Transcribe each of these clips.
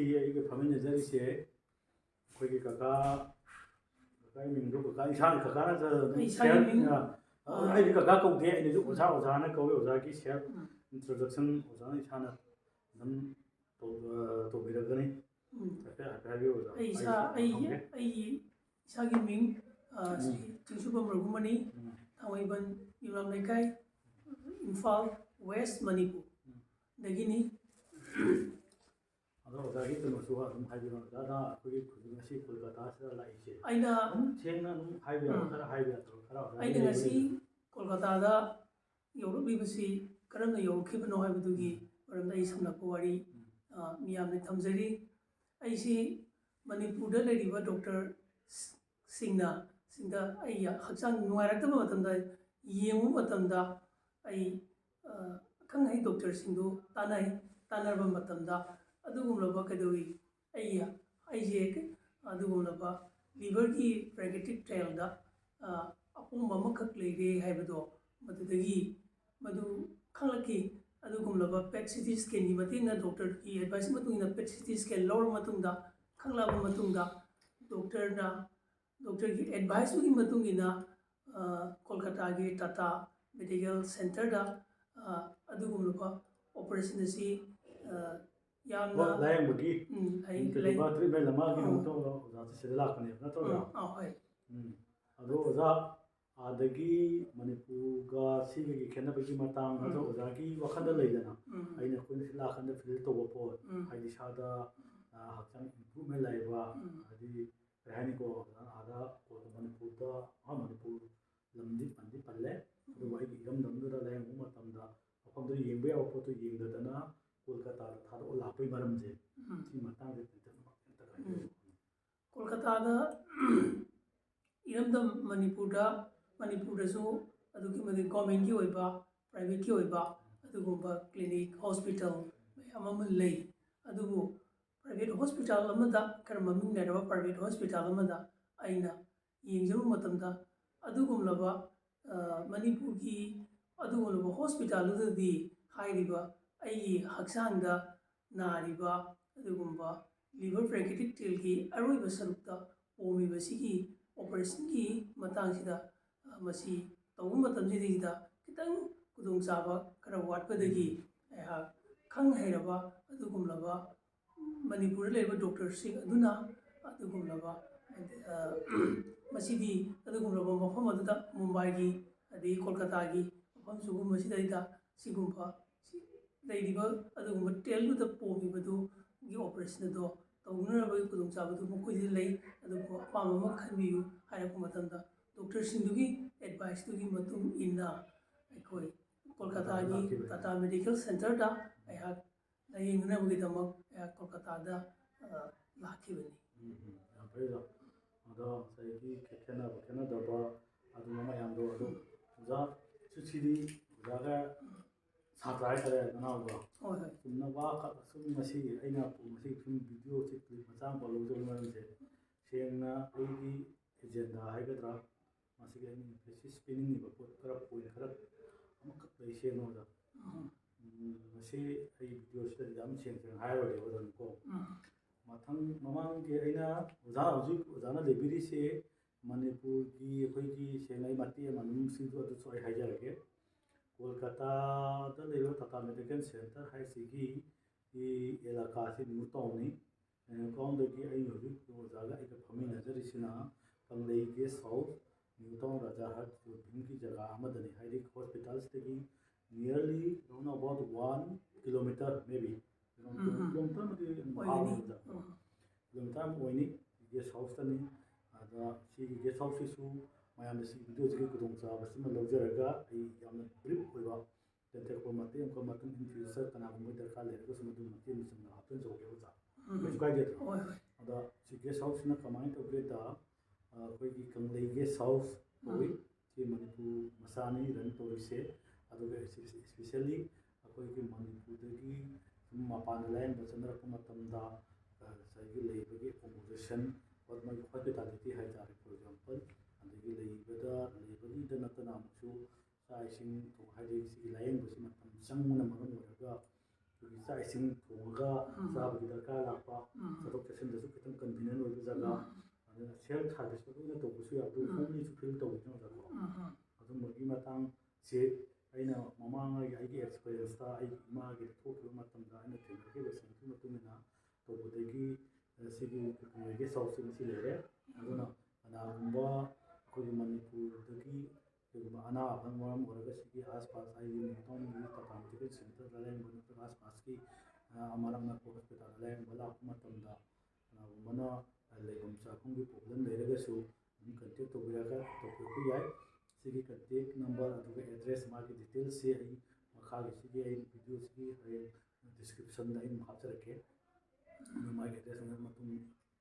ꯉꯁꯤ ꯑꯩꯒ ꯐꯝꯃꯤꯟꯅꯖꯔꯤꯁꯦ ꯑꯩꯈꯣꯏꯒꯤ ꯀꯀꯥ ꯃꯤꯡꯗꯣ ꯀꯀꯥ ꯏꯁꯥꯅ ꯀꯀꯥꯅ ꯑꯩꯗꯤ ꯀꯀꯥ ꯀꯧꯗꯦ ꯑꯩꯅꯁꯨ ꯑꯣꯖꯥꯅ ꯀꯧꯏ ꯑꯣꯖꯥꯒꯤ ꯁꯦꯜꯐ ꯏꯟꯇ꯭ꯔꯣꯗꯛꯁꯟ ꯑꯣꯖꯥꯅ ꯏꯁꯥꯅ ꯑꯗꯨꯝ ꯇꯧꯕꯤꯔꯛꯀꯅꯤ ꯍꯥꯏꯐꯦꯠ ꯍꯥꯏꯕꯤꯌꯨ ꯑꯣꯖꯥ ꯑꯩꯒꯤ ꯏꯁꯥꯒꯤ ꯃꯤꯡ ꯆꯤꯡꯁꯨꯕꯝ ꯔꯘꯨꯃꯅꯤ ꯊꯥꯡꯃꯩꯕꯟ ꯌꯨꯝꯅꯥꯝ ꯂꯩꯀꯥꯏ ꯏꯝꯐꯥꯜ ꯋꯦꯁ ꯃꯅꯤꯄꯨꯔꯗꯒꯤꯅꯤ ꯑꯗꯣ ꯑꯣꯖꯥꯒꯤ ꯀꯩꯅꯣꯁꯨ ꯑꯗꯨꯝ ꯍꯥꯏꯕꯤꯔꯣ ꯑꯣꯖꯥꯅ ꯑꯩꯈꯣꯏꯒꯤ ꯉꯁꯤ ꯀꯣꯜꯀꯇꯥꯁꯤꯗ ꯂꯥꯛꯏꯁꯦ ꯑꯩꯅ ꯑꯗꯨꯝ ꯁꯦꯡꯅ ꯑꯗꯨꯝ ꯍꯥꯏꯕꯤꯔꯣ ꯈꯔ ꯍꯥꯏꯕ ꯌꯥꯗ꯭ꯔꯣ ꯈꯔ ꯑꯩꯅ ꯉꯁꯤ ꯀꯣꯜꯀꯇꯥꯗ ꯌꯧꯔꯛꯂꯤꯕꯁꯤ ꯀꯔꯝꯅ ꯌꯧꯔꯛꯈꯤꯕꯅꯣ ꯍꯥꯏꯕꯗꯨꯒꯤ ꯃꯔꯝꯗ ꯑꯩ ꯁꯝꯂꯞꯄ ꯋꯥꯔꯤ ꯃꯤꯌꯥꯝꯅ ꯊꯝꯖꯔꯤ ꯑꯩꯁꯤ ꯃꯅꯤꯄꯨꯔꯗ ꯂꯩꯔꯤꯕ ꯗꯣꯛꯇꯔꯁꯤꯡꯗ ꯑꯩ ꯍꯛꯆꯥꯡ ꯅꯨꯡꯉꯥꯏꯔꯛꯇꯕ ꯃꯇꯝꯗ ꯌꯦꯡꯕ ꯃꯇꯝꯗ ꯑꯩ ꯑꯈꯪ ꯑꯍꯩ ꯗꯣꯛꯇꯔꯁꯤꯡꯗꯨ ꯇꯥꯟꯅꯔꯕ ꯃꯇꯝꯗ ꯑꯗꯨꯒꯨꯝꯂꯕ ꯀꯩꯗꯧꯋꯤ ꯑꯩꯁꯦ ꯑꯗꯨꯒꯨꯝꯂꯕ ꯂꯤꯚꯔꯒꯤ ꯄ꯭ꯔꯦꯒꯦꯇꯤꯞ ꯇ꯭ꯔꯦꯜꯗ ꯑꯄꯣꯝꯕ ꯑꯃꯈꯛ ꯂꯩꯔꯦ ꯍꯥꯏꯕꯗꯣ ꯃꯗꯨ ꯈꯪꯂꯛꯈꯤ ꯑꯗꯨꯒꯨꯝꯂꯕ ꯄꯦꯠ ꯁꯤꯇꯤ ꯁ꯭ꯀꯦꯟꯒꯤ ꯃꯇꯦꯡꯅ ꯗꯣꯛꯇꯔꯒꯤ ꯑꯦꯗꯚꯥꯏꯁꯀꯤ ꯃꯇꯨꯡ ꯏꯟꯅ ꯄꯦꯠ ꯁꯤꯇꯤ ꯁ꯭ꯀꯦꯟ ꯂꯧꯔꯕ ꯃꯇꯨꯡꯗ ꯈꯪꯂꯛꯑꯕ ꯃꯇꯨꯡꯗ ꯗꯣꯛꯇꯔꯒꯤ ꯑꯦꯗꯚꯥꯏꯁꯇꯨꯒꯤ ꯃꯇꯨꯡ ꯏꯟꯅ ꯀꯣꯜꯀꯇꯥꯒꯤ ꯇꯥꯇꯥ ꯃꯦꯗꯤꯀꯦꯜ ꯁꯦꯟꯇꯔꯗ ꯑꯗꯨꯒꯨꯝꯂꯕ ꯑꯣꯄꯔꯦꯁꯟ ꯑꯁꯤ ꯌꯥꯝꯅ ꯂꯥꯌꯦꯡꯕꯒꯤ ꯇ꯭ꯔꯤꯠꯃꯦꯟ ꯑꯃꯒꯤ ꯃꯇꯨꯡ ꯑꯣꯖꯥꯁꯦ ꯁꯤꯗ ꯂꯥꯛꯄꯅꯦꯕ ꯅꯠꯇ꯭ꯔꯣ ꯑꯣꯖꯥ? ꯍꯣꯏ. ꯑꯗꯣ ꯑꯣꯖꯥ ꯑꯥꯗꯒꯤ ꯃꯅꯤꯄꯨꯔꯒ ꯁꯤꯒꯤ ꯈꯦꯠꯅꯕꯒꯤ ꯃꯇꯥꯡ ꯅꯠꯇ꯭ꯔꯒ ꯑꯣꯖꯥꯒꯤ ꯋꯥꯈꯜꯗ ꯂꯩꯗꯅ ꯑꯩꯈꯣꯏꯅ ꯁꯤ ꯂꯥꯛꯀꯥꯟꯗ ꯐꯤꯜ ꯇꯧꯕ ꯄꯣꯠ ꯍꯥꯏꯗꯤ ꯏꯁꯥꯗ ꯍꯛꯆꯥꯡ ꯏꯝꯄ꯭ꯔꯨꯚꯃꯦꯟ ꯂꯩꯕ ꯍꯥꯏꯗꯤ ꯀꯩ ꯍꯥꯏꯅꯤꯀꯣ ꯑꯥꯗ ꯃꯅꯤꯄꯨꯔ ꯂꯝꯗꯤ ꯄꯜꯂꯦ ꯑꯗꯨꯕꯨ ꯑꯩꯒꯤ ꯏꯔꯝꯗꯝꯗꯨꯗ ꯂꯥꯌꯦꯡꯕ ꯃꯇꯝꯗ ꯃꯐꯝꯗꯨꯗ ꯌꯦꯡꯕ ꯌꯥꯕ ꯄꯣꯠꯇꯨ ꯌꯦꯡꯗꯗꯅ ꯀꯣꯜꯀꯇꯥꯗ ꯊꯥꯗꯣꯛꯑ ꯂꯥꯛꯄꯒꯤ ꯃꯔꯝꯁꯦ ꯁꯤ ꯃꯇꯥꯡꯁꯦ ꯀꯣꯜꯀꯇꯥꯗ ꯏꯔꯝꯗꯝ ꯃꯅꯤꯄꯨꯔꯗꯁꯨ ꯑꯗꯨꯛꯀꯤ ꯃꯇꯤꯛ ꯒꯣꯔꯃꯦꯟꯒꯤ ꯑꯣꯏꯕ ꯄ꯭ꯔꯥꯏꯚꯦꯠꯀꯤ ꯑꯣꯏꯕ ꯑꯗꯨꯒꯨꯝꯕ ꯀ꯭ꯂꯤꯅꯤꯛ ꯍꯣꯁꯄꯤꯇꯥꯜ ꯃꯌꯥꯝ ꯑꯃ ꯂꯩ ꯑꯗꯨꯕꯨ ꯄ꯭ꯔꯥꯏꯚꯦꯠ ꯍꯣꯁꯄꯤꯇꯥꯜ ꯑꯃꯗ ꯈꯔ ꯃꯃꯤꯡ ꯂꯩꯔꯕ ꯄ꯭ꯔꯥꯏꯚꯦꯠ ꯍꯣꯁꯄꯤꯇꯥꯜ ꯑꯃꯗ ꯑꯩꯅ ꯌꯦꯡꯖꯔꯨꯕ ꯃꯇꯝꯗ ꯑꯗꯨꯒꯨꯝꯂꯕ ꯃꯅꯤꯄꯨꯔꯒꯤ ꯑꯗꯨꯒꯨꯝꯂꯕ ꯍꯣꯁꯄꯤꯇꯥꯜꯗꯨꯗꯗꯤ ꯍꯥꯏꯔꯤꯕ ꯑꯩꯒꯤ ꯍꯛꯆꯥꯡꯗ ꯅꯥꯔꯤꯕ ꯑꯗꯨꯒꯨꯝꯕ ꯂꯤꯚꯔ ꯄ꯭ꯔꯦꯒꯦꯇꯤꯞ ꯇ꯭ꯔꯦꯜꯒꯤ ꯑꯔꯣꯏꯕ ꯁꯔꯨꯛꯇ ꯄꯣꯝꯃꯤꯕꯁꯤꯒꯤ ꯑꯣꯄꯔꯦꯁꯟꯒꯤ ꯃꯇꯥꯡꯁꯤꯗ ꯃꯁꯤ ꯇꯧꯕ ꯃꯇꯝꯁꯤꯗꯩꯗ ꯈꯤꯇꯪ ꯈꯨꯗꯣꯡꯆꯥꯕ ꯈꯔ ꯋꯥꯠꯄꯗꯒꯤ ꯑꯩꯍꯥꯛ ꯈꯪ ꯍꯩꯔꯕ ꯑꯗꯨꯒꯨꯝꯂꯕ ꯃꯅꯤꯄꯨꯔꯗ ꯂꯩꯔꯤꯕ ꯗꯣꯛꯇꯔꯁꯤꯡ ꯑꯗꯨꯅ ꯑꯗꯨꯒꯨꯝꯂꯕ ꯃꯁꯤꯗꯤ ꯑꯗꯨꯒꯨꯝꯂꯕ ꯃꯐꯝ ꯑꯗꯨꯗ ꯃꯨꯝꯕꯥꯏꯒꯤ ꯑꯗꯒꯤ ꯀꯣꯜꯀꯇꯥꯒꯤ ꯃꯐꯝ ꯁꯤꯒꯨꯝꯕꯁꯤꯗꯩꯗ ꯁꯤꯒꯨꯝꯕ ꯂꯩꯔꯤꯕ ꯑꯗꯨꯒꯨꯝꯕ ꯇ꯭ꯔꯦꯜꯗꯨꯗ ꯄꯣꯝꯃꯤꯕꯗꯨꯒꯤ ꯑꯣꯄꯔꯦꯁꯟ ꯑꯗꯣ ꯇꯧꯅꯅꯕꯒꯤ ꯈꯨꯗꯣꯡꯆꯥꯕꯗꯨ ꯃꯈꯣꯏꯗ ꯂꯩ ꯑꯗꯨꯕꯨ ꯑꯄꯥꯝꯕ ꯑꯃ ꯈꯟꯕꯤꯌꯨ ꯍꯥꯏꯔꯛꯄ ꯃꯇꯝꯗ ꯗꯣꯛꯇꯔꯁꯤꯡꯗꯨꯒꯤ ꯑꯦꯗꯚꯥꯏꯁꯇꯨꯒꯤ ꯃꯇꯨꯡ ꯏꯟꯅ ꯑꯩꯈꯣꯏ ꯀꯣꯜꯀꯇꯥꯒꯤ ꯇꯥꯇꯥ ꯃꯦꯗꯤꯀꯦꯜ ꯁꯦꯟꯇꯔꯗ ꯑꯩꯍꯥꯛ ꯂꯥꯌꯦꯡꯅꯅꯕꯒꯤꯗꯃꯛ ꯑꯩꯍꯥꯛ ꯀꯣꯜꯀꯇꯥꯗ ꯂꯥꯛꯈꯤꯕꯅꯤ. ꯌꯥꯝ ꯐꯩ ꯑꯣꯖꯥ. ꯑꯗꯣ ꯉꯁꯥꯏꯒꯤ ꯈꯦꯠꯅꯗꯕ ꯑꯗꯨꯝꯕ ꯃꯌꯥꯝꯗꯣ ꯑꯗꯣ ꯑꯣꯖꯥ ꯁꯤꯗꯤ ꯑꯣꯖꯥꯒ ꯁꯥꯇ꯭ꯔ ꯍꯥꯏꯇꯥꯔꯦ ꯅꯅꯥꯎꯒ ꯆꯨꯝꯅ ꯁꯨꯝ ꯉꯁꯤ ꯑꯩꯅ ꯉꯁꯤ ꯁꯨꯝ ꯚꯤꯗꯤꯑꯣꯁꯤ ꯀ꯭ꯂꯤꯞ ꯃꯆꯥ ꯑꯃ ꯂꯧꯖꯕ ꯃꯔꯝꯁꯦ ꯁꯦꯡꯅ ꯑꯩꯒꯤ ꯑꯦꯖꯦꯟꯗꯥ ꯍꯥꯏꯒꯗ꯭ꯔꯥ ꯃꯁꯤꯒꯤ ꯑꯩꯅ ꯏꯝꯐꯦꯁꯤꯁ ꯄꯤꯅꯤꯡꯉꯤꯕ ꯄꯣꯠ ꯄꯣꯏꯟ ꯈꯔ ꯑꯃꯈꯛ ꯂꯩ ꯁꯦꯡꯅ ꯑꯣꯖꯥ. ꯉꯁꯤ ꯑꯩ ꯚꯤꯗꯤꯑꯣꯁꯤꯗ ꯌꯥꯝ ꯁꯦꯡꯅ ꯍꯥꯏꯔꯨꯔꯒꯦ ꯑꯣꯖꯥꯅꯀꯣ ꯃꯃꯥꯡꯒꯤ ꯑꯩꯅ ꯍꯧꯖꯤꯛ ꯑꯣꯖꯥꯅ ꯂꯩꯕꯤꯔꯤꯁꯦ ꯃꯅꯤꯄꯨꯔꯒꯤ ꯑꯩꯈꯣꯏꯒꯤ ꯁꯦꯡꯅ ꯑꯩ ꯃꯇꯦꯛ ꯑꯃ ꯑꯗꯨꯝ ꯑꯗꯨꯁꯨ ꯑꯩ ꯍꯥꯏꯖꯔꯒꯦ. ꯀꯣꯜꯀꯇꯥꯗ ꯂꯩꯕ ꯇꯥꯇꯥ ꯃꯦꯗꯤꯀꯦꯜ ꯁꯦꯟꯇꯔ ꯍꯥꯏꯁꯤꯒꯤ ꯑꯦꯂꯥꯀꯥꯁꯤ ꯅ꯭ꯌꯨ ꯇꯥꯎꯟꯅꯤ. ꯅ꯭ꯌꯨ ꯇꯥꯎꯟꯗꯒꯤ ꯑꯩ ꯍꯧꯖꯤꯛ ꯑꯣꯖꯥꯒ ꯑꯩꯒ ꯐꯝꯃꯤꯟꯅꯖꯔꯤꯁꯤꯅ ꯀꯪꯂꯩ guest house new town Rajarhat ꯖꯣꯏꯚꯤꯝꯒꯤ ꯖꯒꯥ ꯑꯃꯗꯅꯤ ꯍꯥꯏꯗꯤ ꯍꯣꯁꯄꯤꯇꯥꯜꯁꯤꯗꯒꯤ nearly around about 1 kilometre maybe ꯀꯤꯂꯣꯃꯤꯇꯔꯃꯨꯛꯇꯤ ꯐꯥꯕꯅꯤ ꯀꯤꯂꯣꯃꯤꯇꯔ ꯑꯃ ꯑꯣꯏꯅꯤ ꯒꯦꯁ ꯍꯥꯎꯁꯇꯅꯤ. ꯑꯗ ꯁꯤꯒꯤ ꯒꯦꯁ ꯍꯥꯎꯁꯁꯤꯁꯨ ꯃꯌꯥꯝꯅ ꯁꯤ ꯚꯤꯗꯤꯑꯣꯁꯤꯒꯤ ꯈꯨꯗꯣꯡꯆꯥꯕꯁꯤꯃ ꯂꯧꯖꯔꯒ ꯑꯩ ꯌꯥꯝꯅ ꯕ꯭ꯔꯤꯐ ꯑꯣꯏꯕ ꯇꯦꯟꯇꯛꯄ ꯃꯇꯦꯡ ꯑꯃꯈꯛ ꯃꯇꯨꯡ ꯏꯟ ꯐ꯭ꯌꯨꯆꯔ ꯀꯅꯥꯒꯨꯝꯕ ꯗꯔꯀꯥꯔ ꯂꯩꯔꯒꯁꯨ ꯃꯗꯨ ꯃꯇꯦꯡ ꯁꯝꯅ ꯍꯥꯞꯆꯤꯟꯖꯧꯒꯦ ꯑꯣꯖꯥ. ꯀꯩꯁꯨ ꯀꯥꯏꯗꯦꯗ꯭ꯔꯣ? ꯑꯗ ꯁꯤ ꯒꯦꯁ ꯍꯥꯎꯁꯁꯤꯅ ꯀꯃꯥꯏꯅ ꯇꯧꯒꯦꯗ ꯑꯩꯈꯣꯏꯒꯤ ꯀꯪꯂꯩ ꯒꯦꯁ ꯍꯥꯎꯁ ꯀꯧꯏ. ꯁꯤ ꯃꯅꯤꯄꯨꯔ ꯃꯆꯥꯅꯤ ꯔꯟ ꯇꯧꯔꯤꯁꯦ. ꯑꯗꯨꯒ ꯏꯁꯄꯤꯁꯦꯜꯂꯤ ꯑꯩꯈꯣꯏꯒꯤ ꯃꯅꯤꯄꯨꯔꯗꯒꯤ ꯁꯨꯝ ꯃꯄꯥꯟꯗ ꯂꯥꯌꯦꯡꯕ ꯆꯠꯅꯔꯛꯄ ꯃꯇꯝꯗ ꯉꯁꯥꯏꯒꯤ ꯂꯩꯕꯒꯤ ꯑꯦꯀꯣꯃꯣꯗꯦꯁꯟ ꯃꯣꯏꯒꯤ ꯍꯣꯁꯄꯤꯇꯥꯂꯤꯇꯤ ꯍꯥꯏꯇꯥꯔꯦ ꯐꯣꯔ ꯑꯦꯛꯖꯥꯝꯄꯜ ꯑꯗꯒꯤ ꯂꯩꯕꯒꯤꯗ ꯅꯠꯇꯅ ꯑꯃꯨꯛꯁꯨ ꯆꯥꯛ ꯏꯁꯤꯡ ꯍꯥꯏꯗꯤ ꯁꯤꯒꯤ ꯂꯥꯌꯦꯡꯕꯁꯤ ꯃꯇꯝ ꯆꯪꯕꯅ ꯃꯔꯝ ꯑꯣꯏꯔꯒ ꯑꯩꯈꯣꯏꯒꯤ ꯆꯥꯛ ꯏꯁꯤꯡ ꯊꯣꯡꯉꯒ ꯆꯥꯕꯒꯤ ꯗꯔꯀꯥꯔ ꯂꯥꯛꯄ ꯆꯠꯊꯣꯛ ꯆꯠꯁꯤꯟꯗꯁꯨ ꯈꯤꯇꯪ ꯀꯟꯚꯤꯅꯦꯟ ꯑꯣꯏꯕ ꯖꯒꯥ ꯑꯗꯨꯅ ꯁꯦꯜꯐ ꯁꯥꯔꯚꯤꯁꯇ ꯂꯣꯏꯅ ꯇꯧꯕꯁꯨ ꯌꯥꯏ ꯑꯗꯨ ꯍꯣꯝꯂꯤꯁꯨ ꯐꯤꯜ ꯇꯧꯕꯤꯗꯅ ꯑꯣꯖꯥꯀꯣ ꯑꯗꯨꯝꯕꯒꯤ ꯃꯇꯥꯡꯁꯦ ꯑꯩꯅ ꯃꯃꯥꯡꯉꯩ ꯑꯩꯒꯤ ꯑꯦꯛꯁꯄꯤꯔꯤꯌꯦꯟꯁꯇ ꯑꯩꯒꯤ ꯏꯃꯥꯒꯤꯗ ꯊꯣꯛꯈꯤꯕ ꯃꯇꯝꯗ ꯑꯩꯅ ꯊꯦꯡꯅꯈꯤꯕꯁꯤꯡꯒꯤ ꯃꯇꯨꯡ ꯏꯟꯅ ꯇꯧꯕꯗꯒꯤ ꯁꯤꯒꯤ ꯒꯦꯁ ꯍꯥꯎꯁꯁꯤꯡ ꯑꯁꯤ ꯂꯩꯔꯦ ꯑꯗꯨꯅ ꯀꯅꯥꯒꯨꯝꯕ ꯑꯩꯈꯣꯏꯒꯤ ꯃꯅꯤꯄꯨꯔꯗꯒꯤ ꯀꯩꯒꯨꯝꯕ ꯑꯅꯥꯕ ꯃꯔꯝ ꯑꯣꯏꯔꯒ ꯁꯤꯒꯤ ꯑꯥꯁꯄꯥꯁ ꯍꯥꯏꯗꯤ ꯅ꯭ꯌꯨꯇꯥꯎꯟꯒꯤ ꯇꯥꯇꯥ ꯃꯦꯗꯤꯀꯦꯜ ꯁꯦꯟꯇꯔꯗ ꯂꯥꯏꯌꯦꯡꯕ ꯅꯠꯇ꯭ꯔꯒ ꯑꯥꯁꯄꯥꯁꯀꯤ ꯃꯔꯛ ꯅꯛꯄ ꯍꯣꯁꯄꯤꯇꯥꯜꯗ ꯂꯥꯏꯌꯦꯡꯕ ꯂꯥꯛꯄ ꯃꯇꯝꯗ ꯀꯅꯥꯒꯨꯝꯕꯅ ꯂꯩꯐꯝ ꯆꯥꯐꯝꯒꯤ ꯄ꯭ꯔꯣꯕ꯭ꯂꯦꯝ ꯂꯩꯔꯒꯁꯨ ꯑꯗꯨꯝ ꯀꯟꯇꯦꯛ ꯇꯧꯕꯤꯔꯛꯄ ꯌꯥꯏ ꯁꯤꯒꯤ ꯀꯟꯇꯦꯛ ꯅꯝꯕꯔ ꯑꯗꯨꯒ ꯑꯦꯗ꯭ꯔꯦꯁ ꯃꯥꯒꯤ ꯗꯤꯇꯦꯜꯁꯁꯤ ꯑꯩ ꯃꯈꯥꯒꯤꯁꯤꯒꯤ ꯑꯩ ꯚꯤꯗꯤꯑꯣꯁꯤꯒꯤ ꯍꯌꯦꯡ ꯗꯤꯁꯀ꯭ꯔꯤꯞꯁꯟꯗ ꯑꯩ ꯑꯗꯨꯝ ꯍꯥꯞꯆꯔꯛꯀꯦ ꯑꯗꯨ ꯃꯥꯒꯤ ꯑꯦꯗ꯭ꯔꯦꯁ ꯑꯃ ꯃꯇꯨꯡ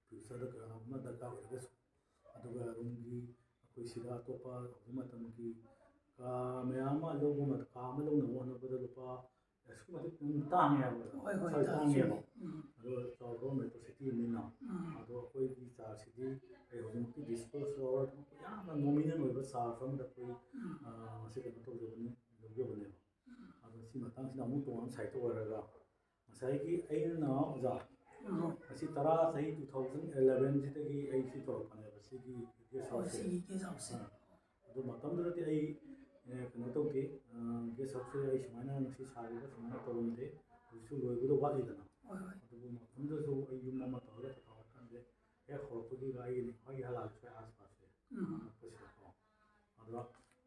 ꯐ꯭ꯌꯨꯆꯔꯗ ꯀꯅꯥꯒꯨꯝꯕ ꯗꯔꯀꯥꯔ ꯑꯣꯏꯔꯒꯁꯨ ꯑꯗꯨꯒ ꯔꯨꯝꯒꯤ ꯑꯩꯈꯣꯏ ꯁꯤꯗ ꯑꯇꯣꯞꯄ ꯍꯧꯖꯤꯛ ꯃꯇꯝꯒꯤ ꯀꯥ ꯃꯌꯥꯝ ꯑꯃ ꯀꯥ ꯑꯃ ꯂꯧꯅꯕ ꯍꯣꯠꯅꯕꯗ ꯂꯨꯄꯥ ꯑꯁꯨꯛꯀꯤ ꯃꯇꯤꯛ ꯇꯥꯡꯉꯦ ꯍꯥꯏꯕ ꯇꯥꯡꯉꯦꯕ ꯑꯗꯨꯒ ꯆꯥꯎꯕ ꯃꯦꯇ꯭ꯔꯣꯁꯤꯇꯤ ꯑꯃꯅꯤꯅ ꯑꯗꯣ ꯑꯩꯈꯣꯏꯒꯤ ꯆꯥꯔꯖꯁꯤꯗꯤ ꯑꯩ ꯍꯧꯖꯤꯛꯃꯛꯀꯤ ꯗꯤꯁꯀ꯭ꯂꯣꯁ ꯇꯧꯔ ꯌꯥꯝꯅ ꯅꯣꯃꯤꯅꯦꯜ ꯑꯣꯏꯕ ꯆꯥꯔꯖ ꯑꯃꯗ ꯑꯩꯈꯣꯏ ꯃꯁꯤ ꯀꯩꯅꯣ ꯂꯧꯖꯕꯅꯦꯕ ꯑꯗꯣ ꯁꯤ ꯃꯇꯥꯡꯁꯤꯗ ꯑꯃꯨꯛ ꯇꯣꯉꯥꯟꯕ ꯁꯥꯏꯠꯇ ꯑꯣꯏꯔꯒ ꯉꯁꯥꯏꯒꯤ ꯑꯩꯅ ꯑꯣꯖꯥ ꯉꯁꯤ ꯆꯍꯤ 2011ꯁꯤꯗꯒꯤ ꯑꯩ ꯁꯤ ꯇꯧꯔꯛꯄꯅꯦꯕ ꯁꯤꯒꯤ ꯒꯦꯁ ꯍꯥꯎꯁꯁꯦ ꯑꯗꯨ ꯃꯇꯝꯗꯨꯗꯗꯤ ꯑꯩ ꯀꯩꯅꯣ ꯇꯧꯗꯦ ꯒꯦꯁ ꯍꯥꯎꯁꯁꯦ ꯑꯩ ꯁꯨꯃꯥꯏꯅ ꯉꯁꯤ ꯁꯥꯔꯤꯕ ꯁꯨꯃꯥꯏꯅ ꯇꯧꯔꯝꯗꯦ ꯍꯧꯖꯤꯛꯁꯨ ꯂꯣꯏꯕꯗ ꯋꯥꯠꯂꯤꯗꯅ ꯑꯗꯨꯕꯨ ꯃꯇꯝꯗꯁꯨ ꯑꯩ ꯌꯨꯝ ꯑꯃ ꯇꯧꯔꯒ ꯇꯧꯔꯀꯥꯟꯗ ꯍꯦꯛ ꯍꯧꯔꯛꯄꯒꯤꯒ ꯑꯩꯒꯤ ꯍꯜꯂꯛꯄꯁꯦ ꯑꯥꯁꯄꯥꯁꯁꯦ ꯑꯅꯛꯄꯁꯤꯗꯀꯣ ꯑꯗꯨꯗ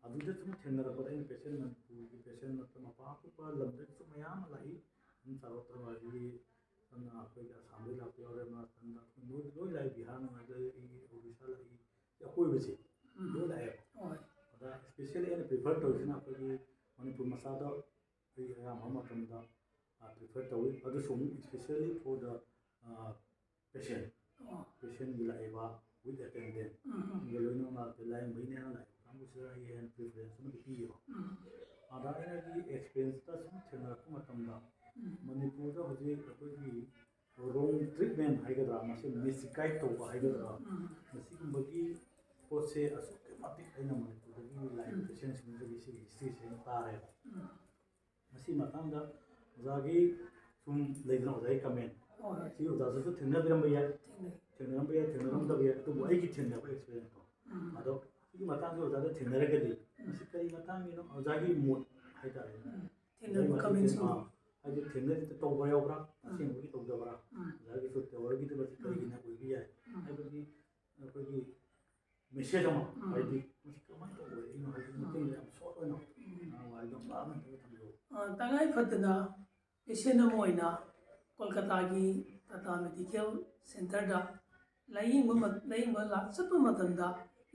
ꯑꯗꯨꯗ ꯁꯨꯝ ꯊꯦꯡꯅꯔꯛꯄꯗ ꯑꯩꯅ ꯄꯦꯁꯦꯟ ꯃꯅꯤꯄꯨꯔꯒꯤ ꯄꯦꯁꯦꯟ ꯅꯠꯇꯅ ꯃꯄꯥꯟ ꯑꯇꯣꯞꯄ ꯂꯝꯗꯒꯤꯁꯨ ꯃꯌꯥꯝ ꯑꯃ ꯂꯥꯛꯏ ꯑꯗꯨꯝ ꯆꯥꯎꯔꯛꯇꯕ ꯑꯗꯒꯤ ꯑꯩꯈꯣꯏꯒꯤ ꯑꯁꯥꯝꯗꯒꯤ ꯂꯥꯛꯄ ꯌꯥꯎꯔꯦ ꯃꯥꯔꯥꯁꯇ꯭ꯔꯥ ꯂꯣꯏ ꯂꯥꯛꯏ ꯕꯤꯍꯥꯔ ꯅꯨꯡꯉꯥꯏꯗꯒꯤ ꯑꯣꯔꯤꯁꯥ ꯂꯥꯛꯏ ꯑꯀꯣꯏꯕꯁꯦ ꯂꯣꯏ ꯂꯥꯛꯑꯦꯕ ꯑꯗ ꯏꯁꯄꯦꯁꯤꯌꯦꯜꯂꯤ ꯑꯩꯅ ꯄ꯭ꯔꯤꯐꯔ ꯇꯧꯔꯤꯁꯤꯅ ꯑꯩꯈꯣꯏꯒꯤ ꯃꯅꯤꯄꯨꯔ ꯃꯆꯥꯗ ꯑꯩ ꯑꯌꯥꯝꯕ ꯃꯇꯝꯗ ꯄ꯭ꯔꯤꯐꯔ ꯇꯧꯋꯤ ꯑꯗꯨꯁꯨ ꯑꯃꯨꯛ ꯏꯁꯄꯦꯁꯤꯌꯦꯜꯂꯤ ꯐꯣꯔ ꯗ ꯄꯦꯁꯦꯟꯒꯤ ꯂꯥꯛꯏꯕ ꯋꯤꯠ ꯑꯦꯇꯦꯟꯗꯦꯟ ꯂꯣꯏꯅꯅ ꯂꯥꯏꯌꯦꯡꯕꯩꯅꯦꯅ ꯂꯥꯛꯏꯕ ꯀꯥꯡꯕꯨꯁꯤꯗ ꯑꯩ ꯍꯦꯟꯅ ꯄ꯭ꯔꯤꯐꯔꯦꯟꯁ ꯑꯃꯗꯤ ꯄꯤꯌꯦꯕ ꯑꯗ ꯑꯩꯅꯒꯤ ꯑꯦꯛꯁꯄꯤꯔꯤꯌꯦꯟꯁꯇ ꯁꯨꯝ ꯊꯦꯡꯅꯔꯛꯄ ꯃꯇꯝꯗ ꯃꯅꯤꯄꯨꯔꯗ ꯍꯧꯖꯤꯛ ꯑꯩꯈꯣꯏꯒꯤ ꯔꯣꯡ ꯇ꯭ꯔꯤꯠꯃꯦꯟ ꯍꯥꯏꯒꯗ꯭ꯔꯥ ꯃꯁꯤ ꯃꯤꯁꯒꯥꯏड ꯇꯧꯕ ꯍꯥꯏꯒꯗ꯭ꯔꯥ ꯃꯁꯤꯒꯨꯝꯕꯒꯤ ꯄꯣꯠꯁꯦ ꯑꯁꯨꯛꯀꯤ ꯃꯇꯤꯛ ꯑꯩꯅ ꯃꯅꯤꯄꯨꯔꯗꯒꯤ ꯂꯥꯛꯏꯕ ꯄꯦꯁꯦꯟꯁꯤꯡꯗꯒꯤ ꯁꯤꯒꯤ ꯍꯤꯁꯇ꯭ꯔꯤꯁꯦ ꯑꯩꯅ ꯇꯥꯔꯦꯕ ꯃꯁꯤ ꯃꯇꯥꯡꯗ ꯑꯣꯖꯥꯒꯤ ꯁꯨꯝ ꯂꯩꯗꯅ ꯑꯣꯖꯥꯒꯤ ꯀꯃꯦꯟ ꯁꯤ ꯑꯣꯖꯥꯗꯁꯨ ꯊꯦꯡꯅꯕꯤꯔꯝꯕ ꯌꯥꯏ ꯊꯦꯡꯅꯔꯝꯗꯕ ꯌꯥꯏ ꯑꯗꯨꯕꯨ ꯑꯩꯒꯤ ꯊꯦꯡꯅꯕ ꯑꯦꯛꯁꯄꯤꯔꯤꯌꯦꯟꯁꯇꯣ ꯑꯗꯣ ꯁꯤꯒꯤ ꯃꯇꯥꯡꯁꯦ ꯑꯣꯖꯥꯗ ꯊꯦꯡꯅꯔꯒꯗꯤ ꯃꯁꯤ ꯀꯔꯤ ꯃꯇꯥꯡꯒꯤꯅꯣ ꯑꯣꯖꯥꯒꯤ ꯃꯣꯠ ꯍꯥꯏꯇꯥꯔꯦ ꯍꯥꯏꯗꯤ ꯊꯦꯡꯅꯔꯤꯗ ꯇꯧꯕ ꯌꯥꯎꯕ꯭ꯔꯥ ꯑꯁꯦꯡꯕꯒꯤ ꯇꯧꯗꯕ꯭ꯔꯥ ꯑꯣꯖꯥꯒꯤꯁꯨ ꯇꯧꯔꯒꯤꯗꯕꯁꯤ ꯀꯔꯤꯒꯤꯅ ꯑꯣꯏꯕ ꯌꯥꯏ ꯍꯥꯏꯕꯒꯤ ꯑꯩꯈꯣꯏꯒꯤ ꯃꯦꯁꯦꯖ ꯑꯃ ꯍꯥꯏꯗꯤ ꯃꯁꯤ ꯀꯃꯥꯏꯅ ꯇꯧꯕ ꯑꯣꯏꯔꯛꯏꯅꯣ ꯍꯥꯏꯕꯒꯤ ꯃꯇꯦꯡꯗ ꯌꯥꯝ ꯁꯣꯔꯠ ꯑꯣꯏꯅ ꯋꯥꯔꯤꯗꯣ ꯑꯃ ꯊꯝꯕꯤꯌꯨ ꯇꯉꯥꯏ ꯐꯗꯅ ꯄꯦꯁꯦꯟ ꯑꯃ ꯑꯣꯏꯅ ꯀꯣꯜꯀꯇꯥꯒꯤ ꯇꯥꯇꯥ ꯃꯦꯗꯤꯀꯦꯜ ꯁꯦꯟꯇꯔꯗ ꯂꯥꯏꯌꯦꯡꯕ ꯆꯠꯄ ꯃꯇꯝꯗ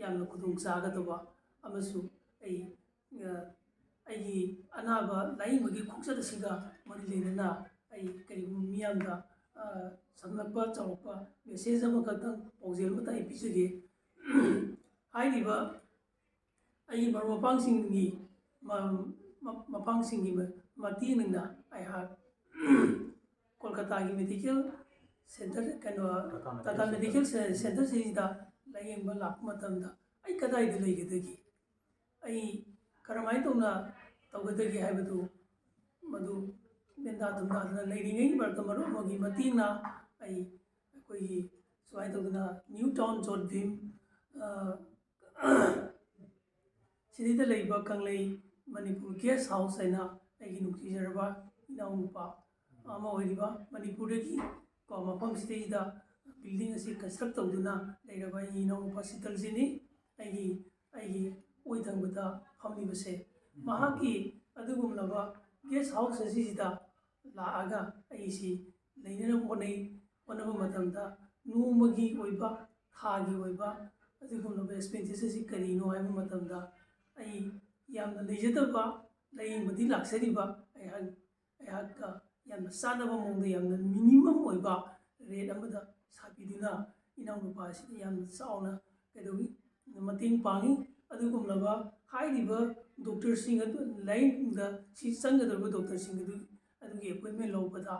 ꯌꯥꯝꯅ ꯈꯨꯗꯣꯡꯆꯥꯒꯗꯕ ꯑꯃꯁꯨꯡ ꯑꯩꯒꯤ ꯑꯅꯥꯕ ꯂꯥꯏꯌꯦꯡꯕꯒꯤ ꯈꯣꯡꯆꯠ ꯑꯁꯤꯒ ꯃꯔꯤ ꯂꯩꯅꯅ ꯑꯩ ꯀꯔꯤꯒꯨꯝꯕ ꯃꯤꯌꯥꯝꯗ ꯁꯝꯂꯞꯄ ꯆꯥꯎꯔꯛꯄ ꯃꯦꯁꯦꯖ ꯑꯃꯈꯛꯇꯪ ꯄꯥꯎꯖꯦꯜ ꯑꯃꯇ ꯑꯩ ꯄꯤꯖꯒꯦ ꯍꯥꯏꯔꯤꯕ ꯑꯩꯒꯤ ꯃꯔꯨꯞ ꯃꯄꯥꯡꯁꯤꯡꯒꯤ ꯃꯇꯦꯡꯅ ꯑꯩꯍꯥꯛ ꯀꯣꯜꯀꯇꯥꯒꯤ ꯃꯦꯗꯤꯀꯦꯜ ꯁꯦꯟꯇꯔ ꯇꯥꯇꯥ ꯃꯦꯗꯤꯀꯦꯜ ꯁꯦꯟꯇꯔꯁꯤꯗ ꯂꯥꯏꯌꯦꯡꯕ ꯂꯥꯛꯄ ꯃꯇꯝꯗ ꯑꯩ ꯀꯗꯥꯏꯗ ꯂꯩꯒꯗꯒꯦ ꯑꯩ ꯀꯔꯝꯍꯥꯏꯅ ꯇꯧꯅ ꯇꯧꯒꯗꯒꯦ ꯍꯥꯏꯕꯗꯨ ꯃꯗꯨ ꯃꯦꯟꯗꯥ ꯊꯨꯝꯗꯥꯗꯅ ꯂꯩꯔꯤꯉꯩꯒꯤ ꯃꯔꯛꯇ ꯃꯔꯨꯞ ꯑꯃꯒꯤ ꯃꯇꯦꯡꯅ ꯑꯩꯈꯣꯏꯒꯤ ꯁꯨꯃꯥꯏꯅ ꯇꯧꯗꯅ ꯅ꯭ꯌꯨ ꯇꯥꯎꯟ ꯖꯣꯟ ꯚꯤꯝ ꯁꯤꯗꯩꯗ ꯂꯩꯕ ꯀꯪꯂꯩ ꯃꯅꯤꯄꯨꯔ ꯒꯦꯁ ꯍꯥꯎꯁ ꯍꯥꯏꯅ ꯑꯩꯒꯤ ꯅꯨꯡꯁꯤꯖꯔꯕ ꯏꯅꯥꯎꯅꯨꯄꯥ ꯑꯃ ꯑꯣꯏꯔꯤꯕ ꯃꯅꯤꯄꯨꯔꯗꯒꯤ ꯃꯐꯝꯁꯤꯗꯩꯗ ꯕꯤꯜꯗꯤꯡ ꯑꯁꯤ ꯀꯟꯁꯇ꯭ꯔꯛ ꯇꯧꯗꯨꯅ ꯂꯩꯔꯕ ꯑꯩꯒꯤ ꯏꯅꯥꯎꯅꯨꯄꯥ ꯁꯤꯇꯜꯖꯤꯅꯤ ꯑꯩꯒꯤ ꯑꯣꯏ ꯊꯪꯕꯗ ꯐꯝꯂꯤꯕꯁꯦ ꯃꯍꯥꯛꯀꯤ ꯑꯗꯨꯒꯨꯝꯂꯕ ꯒꯦꯁ ꯍꯥꯎꯁ ꯑꯁꯤꯁꯤꯗ ꯂꯥꯛꯑꯒ ꯑꯩꯁꯤ ꯂꯩꯅꯅꯕ ꯍꯣꯠꯅꯕ ꯃꯇꯝꯗ ꯅꯣꯡꯃꯒꯤ ꯑꯣꯏꯕ ꯊꯥꯒꯤ ꯑꯣꯏꯕ ꯑꯗꯨꯒꯨꯝꯂꯕ ꯑꯦꯛꯁꯄꯦꯟꯗꯤꯆꯔ ꯑꯁꯤ ꯀꯔꯤꯅꯣ ꯍꯥꯏꯕ ꯃꯇꯝꯗ ꯑꯩ ꯌꯥꯝꯅ ꯂꯩꯖꯗꯕ ꯂꯥꯏꯌꯦꯡꯕꯗꯤ ꯂꯥꯛꯆꯔꯤꯕ ꯑꯩꯍꯥꯛꯀ ꯌꯥꯝꯅ ꯆꯥꯟꯅꯕ ꯃꯑꯣꯡꯗ ꯌꯥꯝꯅ ꯃꯤꯅꯤꯃꯝ ꯑꯣꯏꯕ ꯔꯦꯠ ꯑꯃꯗ ꯁꯥꯕꯤꯗꯨꯅ ꯏꯅꯥꯎꯅꯨꯄꯥ ꯑꯁꯤꯗ ꯌꯥꯝꯅ ꯆꯥꯎꯅ ꯃꯇꯦꯡ ꯄꯥꯡꯉꯤ ꯑꯗꯨꯒꯨꯝꯂꯕ ꯍꯥꯏꯔꯤꯕ ꯗꯣꯛꯇꯔꯁꯤꯡ ꯑꯗꯨ ꯂꯥꯏꯌꯦꯡꯗ ꯆꯪꯒꯗꯧꯔꯤꯕ ꯗꯣꯛꯇꯔꯁꯤꯡ ꯑꯗꯨꯒꯤ ꯑꯦꯄꯣꯏꯟꯃꯦꯟ ꯂꯧꯕꯗ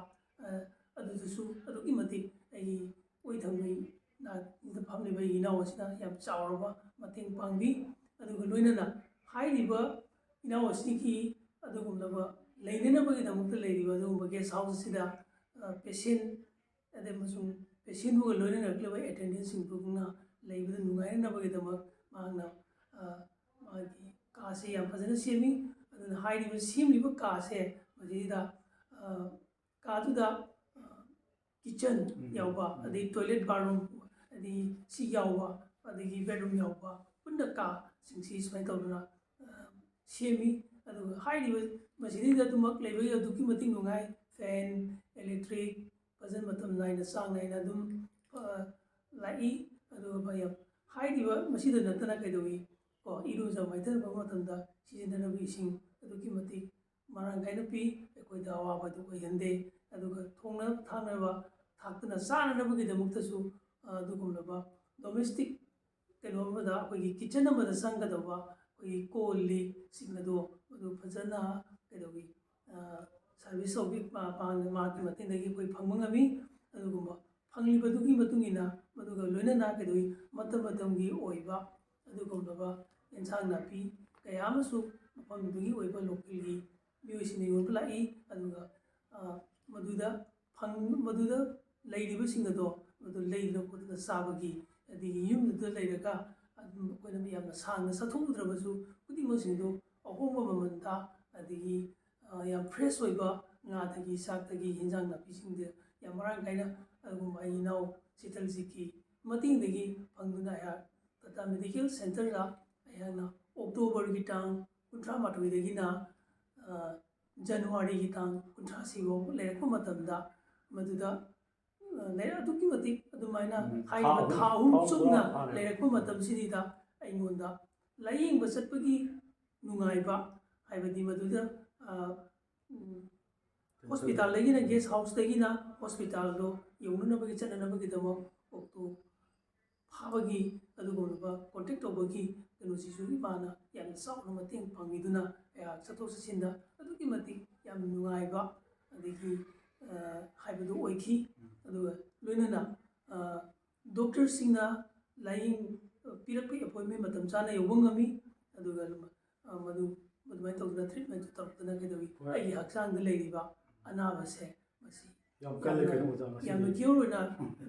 ꯑꯗꯨꯗꯁꯨ ꯑꯗꯨꯛꯀꯤ ꯃꯇꯤꯛ ꯑꯩꯒꯤ ꯑꯣꯏꯊꯪꯕꯒꯤ ꯅꯥꯛꯇ ꯐꯝꯂꯤꯕ ꯑꯩꯒꯤ ꯏꯅꯥꯎ ꯑꯁꯤꯅ ꯌꯥꯝ ꯆꯥꯎꯔꯕ ꯃꯇꯦꯡ ꯄꯥꯡꯕꯤ ꯑꯗꯨꯒ ꯂꯣꯏꯅꯅ ꯍꯥꯏꯔꯤꯕ ꯏꯅꯥꯎ ꯑꯁꯤꯒꯤ ꯑꯗꯨꯒꯨꯝꯂꯕ ꯂꯩꯅꯅꯕꯒꯤꯗꯃꯛꯇ ꯂꯩꯔꯤꯕ ꯑꯗꯨꯒꯨꯝꯕ ꯒꯦꯁ ꯍꯥꯎꯁ ꯑꯁꯤꯗ ꯄꯦꯁꯦꯟ ꯑꯗꯩ ꯑꯃꯁꯨꯡ ꯄꯦꯁꯦꯟꯕꯨꯒ ꯂꯣꯏꯅꯔꯛꯂꯤꯕ ꯑꯦꯇꯦꯟꯗꯦꯟꯁꯤꯡꯗꯨꯅ ꯂꯩꯕꯗ ꯅꯨꯡꯉꯥꯏꯅꯅꯕꯒꯤꯗꯃꯛ ꯃꯍꯥꯛꯅ ꯃꯥꯒꯤ ꯀꯥꯁꯦ ꯌꯥꯝ ꯐꯖꯅ ꯁꯦꯝꯃꯤ ꯑꯗꯨꯅ ꯍꯥꯏꯔꯤꯕ ꯁꯦꯝꯂꯤꯕ ꯀꯥꯁꯦ ꯃꯁꯤꯗ ꯀꯥꯗꯨꯗ ꯀꯤꯠꯆꯟ ꯌꯥꯎꯕ ꯑꯗꯩ ꯇꯣꯏꯂꯦꯠ ꯕꯥꯠꯔꯨꯝ ꯑꯗꯩ ꯁꯤ ꯌꯥꯎꯕ ꯑꯗꯒꯤ ꯕꯦꯠꯔꯨꯝ ꯌꯥꯎꯕ ꯄꯨꯟꯅ ꯀꯥꯁꯤꯡꯁꯤ ꯁꯨꯃꯥꯏꯅ ꯇꯧꯗꯅ ꯁꯦꯝꯃꯤ ꯑꯗꯨꯒ ꯍꯥꯏꯔꯤꯕ ꯃꯁꯤꯗꯩꯗ ꯑꯗꯨꯃꯛ ꯂꯩꯕꯒꯤ ꯑꯗꯨꯛꯀꯤ ꯃꯇꯤꯛ ꯅꯨꯡꯉꯥꯏ ꯐꯦꯟ ꯏꯂꯦꯛꯇ꯭ꯔꯤꯛ ꯐꯖꯅ ꯃꯇꯝ ꯅꯥꯏꯅ ꯆꯥꯡ ꯅꯥꯏꯅ ꯑꯗꯨꯝ ꯂꯥꯛꯏ ꯑꯗꯨꯒ ꯍꯥꯏꯔꯤꯕ ꯃꯁꯤꯗ ꯅꯠꯇꯅ ꯀꯩꯗꯧꯏ ꯀꯣ ꯏꯔꯨꯖ ꯃꯥꯏꯊꯕ ꯃꯇꯝꯗ ꯁꯤꯖꯤꯟꯅꯅꯕ ꯏꯁꯤꯡ ꯑꯗꯨꯛꯀꯤ ꯃꯇꯤꯛ ꯃꯔꯥꯡ ꯀꯥꯏꯅ ꯄꯤ ꯑꯩꯈꯣꯏꯗ ꯑꯋꯥꯕꯗꯨ ꯑꯣꯏꯍꯟꯗꯦ ꯑꯗꯨꯒ ꯊꯣꯡꯅ ꯊꯥꯛꯅꯕ ꯊꯥꯛꯇꯅ ꯆꯥꯅꯅꯕꯒꯤꯗꯃꯛꯇꯁꯨ ꯑꯗꯨꯒꯨꯝꯂꯕ ꯗꯣꯃꯦꯁꯇꯤꯛ ꯀꯩꯅꯣ ꯑꯃꯗ ꯑꯩꯈꯣꯏꯒꯤ ꯀꯤꯠꯆꯟ ꯑꯃꯗ ꯆꯪꯒꯗꯧꯕ ꯑꯩꯈꯣꯏꯒꯤ ꯀꯣꯜ ꯂꯤꯛꯁꯤꯡ ꯑꯗꯣ ꯃꯗꯨ ꯐꯖꯅ ꯀꯩꯗꯧꯏ ꯁꯥꯔꯚꯤꯁ ꯇꯧꯕꯤ ꯃꯍꯥꯛꯀꯤ ꯃꯇꯦꯡꯗꯒꯤ ꯑꯩꯈꯣꯏ ꯐꯪꯕ ꯉꯝꯃꯤ ꯑꯗꯨꯒꯨꯝꯕ ꯐꯪꯂꯤꯕꯗꯨꯒꯤ ꯃꯇꯨꯡ ꯏꯟꯅ ꯃꯗꯨꯒ ꯂꯣꯏꯅꯅ ꯀꯩꯗꯧꯏ ꯃꯇꯝ ꯃꯇꯝꯒꯤ ꯑꯣꯏꯕ ꯑꯗꯨꯒꯨꯝꯂꯕ ꯑꯦꯟꯁꯥꯡ ꯅꯥꯄꯤ ꯀꯌꯥ ꯑꯃꯁꯨ ꯃꯐꯝꯗꯨꯒꯤ ꯑꯣꯏꯕ ꯂꯣꯀꯦꯜꯒꯤ ꯃꯤꯑꯣꯏꯁꯤꯡꯅ ꯌꯣꯟꯕ ꯂꯥꯛꯏ ꯑꯗꯨꯒ ꯃꯗꯨꯗ ꯂꯩꯔꯤꯕꯁꯤꯡ ꯑꯗꯣ ꯃꯗꯨ ꯂꯩꯗꯅ ꯈꯣꯠꯇꯅ ꯆꯥꯕꯒꯤ ꯑꯗꯒꯤ ꯌꯨꯝꯗꯨꯗ ꯂꯩꯔꯒ ꯑꯗꯨꯝ ꯑꯩꯈꯣꯏꯅ ꯌꯥꯝꯅ ꯁꯥꯡꯅ ꯆꯠꯊꯣꯛꯎꯗ꯭ꯔꯕꯁꯨ ꯈꯨꯗꯤꯡꯃꯛꯁꯤꯡꯗꯣ ꯑꯍꯣꯡꯕ ꯃꯃꯟꯗ ꯑꯗꯒꯤ ꯌꯥꯝ ꯐ꯭ꯔꯦꯁ ꯑꯣꯏꯕ ꯉꯥꯗꯒꯤ ꯆꯥꯛꯇꯒꯤ ꯍꯦꯟꯖꯥꯡ ꯅꯥꯄꯤꯁꯤꯡꯗ ꯌꯥꯝ ꯃꯔꯥꯡ ꯀꯥꯏꯅ ꯑꯗꯨꯒꯨꯝꯕ ꯑꯩ ꯏꯅꯥꯎ ꯆꯤꯇꯜꯖꯤꯠꯀꯤ ꯃꯇꯦꯡꯗꯒꯤ ꯐꯪꯗꯨꯅ ꯑꯩꯍꯥꯛ ꯇꯥꯇꯥ ꯃꯦꯗꯤꯀꯦꯜ ꯁꯦꯟꯇꯔꯗ ꯑꯩꯍꯥꯛꯅ ꯑꯣꯛꯇꯣꯕꯔꯒꯤ ꯇꯥꯡ 38ꯗꯒꯤꯅ ꯖꯅꯋꯥꯔꯤꯒꯤ ꯇꯥꯡ 30 ꯂꯩꯔꯛꯄ ꯃꯇꯝꯗ ꯃꯗꯨꯗ ꯑꯗꯨꯛꯀꯤ ꯃꯇꯤꯛ ꯑꯗꯨꯃꯥꯏꯅ ꯍꯥꯏꯔꯤꯕ ꯊꯥ 3 ꯆꯨꯞꯅ ꯂꯩꯔꯛꯄ ꯃꯇꯝꯁꯤꯗ ꯑꯩꯉꯣꯟꯗ ꯂꯥꯏꯌꯦꯡꯕ ꯆꯠꯄꯒꯤ ꯅꯨꯡꯉꯥꯏꯕ ꯍꯥꯏꯕꯗꯤ ꯃꯗꯨꯗ ꯍꯣꯁꯄꯤꯇꯥꯜꯗꯒꯤꯅ ꯒꯦꯁ ꯍꯥꯎꯁꯇꯒꯤꯅ ꯍꯣꯁꯄꯤꯇꯥꯜꯗꯣ ꯌꯧꯅꯅꯕꯒꯤ ꯆꯠꯅꯅꯕꯒꯤꯗꯃꯛ ꯑꯣꯛꯇꯣ ꯐꯥꯕꯒꯤ ꯑꯗꯨꯒꯨꯝꯂꯕ ꯀꯣꯟꯇꯦꯛ ꯇꯧꯕꯒꯤ ꯀꯩꯅꯣꯁꯤꯁꯨ ꯏꯃꯥꯅ ꯌꯥꯝꯅ ꯆꯥꯎꯅ ꯃꯇꯦꯡ ꯄꯥꯡꯕꯤꯗꯨꯅ ꯑꯩꯍꯥꯛ ꯆꯠꯊꯣꯛ ꯆꯠꯁꯤꯟꯗ ꯑꯗꯨꯛꯀꯤ ꯃꯇꯤꯛ ꯌꯥꯝ ꯅꯨꯡꯉꯥꯏꯕ ꯑꯗꯒꯤ ꯍꯥꯏꯕꯗꯨ ꯑꯣꯏꯈꯤ ꯑꯗꯨꯒ ꯂꯣꯏꯅꯅ ꯗꯣꯛꯇꯔꯁꯤꯡꯅ ꯂꯥꯏꯌꯦꯡ ꯄꯤꯔꯛꯄꯒꯤ ꯑꯦꯄꯣꯏꯟꯃꯦꯟ ꯃꯇꯝ ꯆꯥꯅ ꯌꯧꯕ ꯉꯝꯃꯤ ꯑꯗꯨꯒ ꯑꯗꯨꯃꯥꯏꯅ ꯇꯧꯗꯅ ꯇ꯭ꯔꯤꯠꯃꯦꯟꯁꯨ ꯇꯧꯔꯛꯇꯅ ꯀꯩꯗꯧꯏ ꯑꯩꯒꯤ ꯍꯛꯆꯥꯡꯗ ꯂꯩꯔꯤꯕ ꯑꯅꯥꯕꯁꯦ ꯃꯁꯤ ꯌꯥꯝꯅ ꯀꯤꯌꯣꯔ ꯑꯣꯏꯅ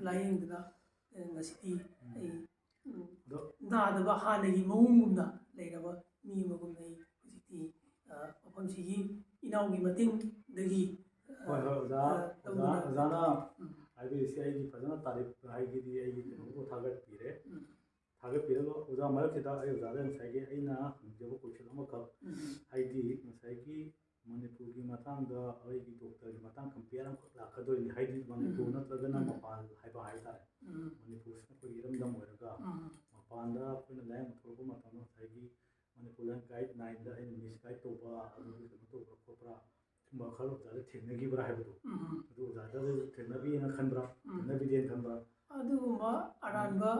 ꯂꯥꯏꯌꯦꯡꯗꯨꯅ ꯉꯁꯤꯗꯤ ꯑꯩ ꯅꯥꯗꯕ ꯍꯥꯟꯅꯒꯤ ꯃꯑꯣꯡꯒꯨꯝꯅ ꯂꯩꯔꯕ ꯃꯤ ꯑꯃꯒꯨꯝꯅ ꯑꯩ ꯍꯧꯖꯤꯛꯇꯤ ꯃꯐꯝꯁꯤꯒꯤ ꯏꯅꯥꯎꯒꯤ ꯃꯇꯦꯡꯗꯒꯤ ꯍꯣꯏ ꯑꯣꯖꯥꯅ ꯍꯥꯏꯕꯤꯔꯤꯁꯤ ꯑꯩꯒꯤ ꯐꯖꯅ ꯇꯥꯔꯤꯐ ꯍꯥꯏꯕꯗꯤ ꯑꯩꯒꯤ ꯀꯩꯅꯣꯕꯨ ꯊꯥꯒꯠꯄꯤꯔꯦ ꯊꯥꯒꯠꯄꯤꯔꯒ ꯑꯣꯖꯥ ꯃꯔꯛꯁꯤꯗ ꯑꯩ ꯑꯣꯖꯥꯗ ꯉꯁꯥꯏꯒꯤ ꯑꯩꯅ ꯍꯪꯖꯕ ꯀꯣꯏꯁꯟ ꯑꯃꯈꯛ ꯍꯥꯏꯗꯤ ꯉꯁꯥꯏꯒꯤ ꯃꯅꯤꯄꯨꯔꯒꯤ ꯃꯇꯥꯡꯗ ꯑꯩꯒꯤ ꯗꯣꯛꯇꯔꯒꯤ ꯃꯇꯥꯡ ꯀꯝꯄꯤꯌꯔ ꯑꯃꯈꯛ ꯂꯥꯛꯀꯗꯣꯏꯅꯤ ꯍꯥꯏꯗꯤ ꯃꯅꯤꯄꯨꯔ ꯅꯠꯇ꯭ꯔꯒꯅ ꯃꯄꯥꯟ ꯍꯥꯏꯕ ꯍꯥꯏꯇꯥꯔꯦ ꯃꯅꯤꯄꯨꯔꯁꯤꯅ ꯑꯩꯈꯣꯏꯒꯤ ꯏꯔꯝꯗꯝ ꯑꯣꯏꯔꯒ ꯃꯄꯥꯟꯗ ꯑꯩꯈꯣꯏꯅ ꯂꯥꯏꯌꯦꯡꯕ ꯊꯣꯛꯂꯛꯄ ꯃꯇꯝꯗ ꯉꯁꯥꯏꯒꯤ ꯃꯅꯤꯄꯨꯔ ꯒꯥꯏꯗ ꯂꯥꯏꯟꯗ ꯑꯩꯅ ꯃꯤꯁꯒꯥꯏꯗ ꯇꯧꯕ ꯑꯗꯨꯒꯤ ꯀꯩꯅꯣ ꯇꯧꯕ꯭ꯔꯥ ꯈꯣꯠꯄ꯭ꯔꯥ ꯁꯨꯝꯕ ꯈꯔ ꯑꯣꯖꯥꯗ ꯊꯦꯡꯅꯈꯤꯕ꯭ꯔꯥ ꯍꯥꯏꯕꯗꯣ ꯑꯗꯨ ꯑꯣꯖꯥꯗꯁꯨ ꯊꯦꯡꯅꯕꯤꯅ ꯈꯟꯕ꯭ꯔꯥ ꯊꯦꯡꯅꯕꯤꯗꯦꯅ ꯈꯟꯕ꯭ꯔꯥ ꯑꯗꯨꯒꯨꯝꯕ ꯑꯔꯥꯟꯕ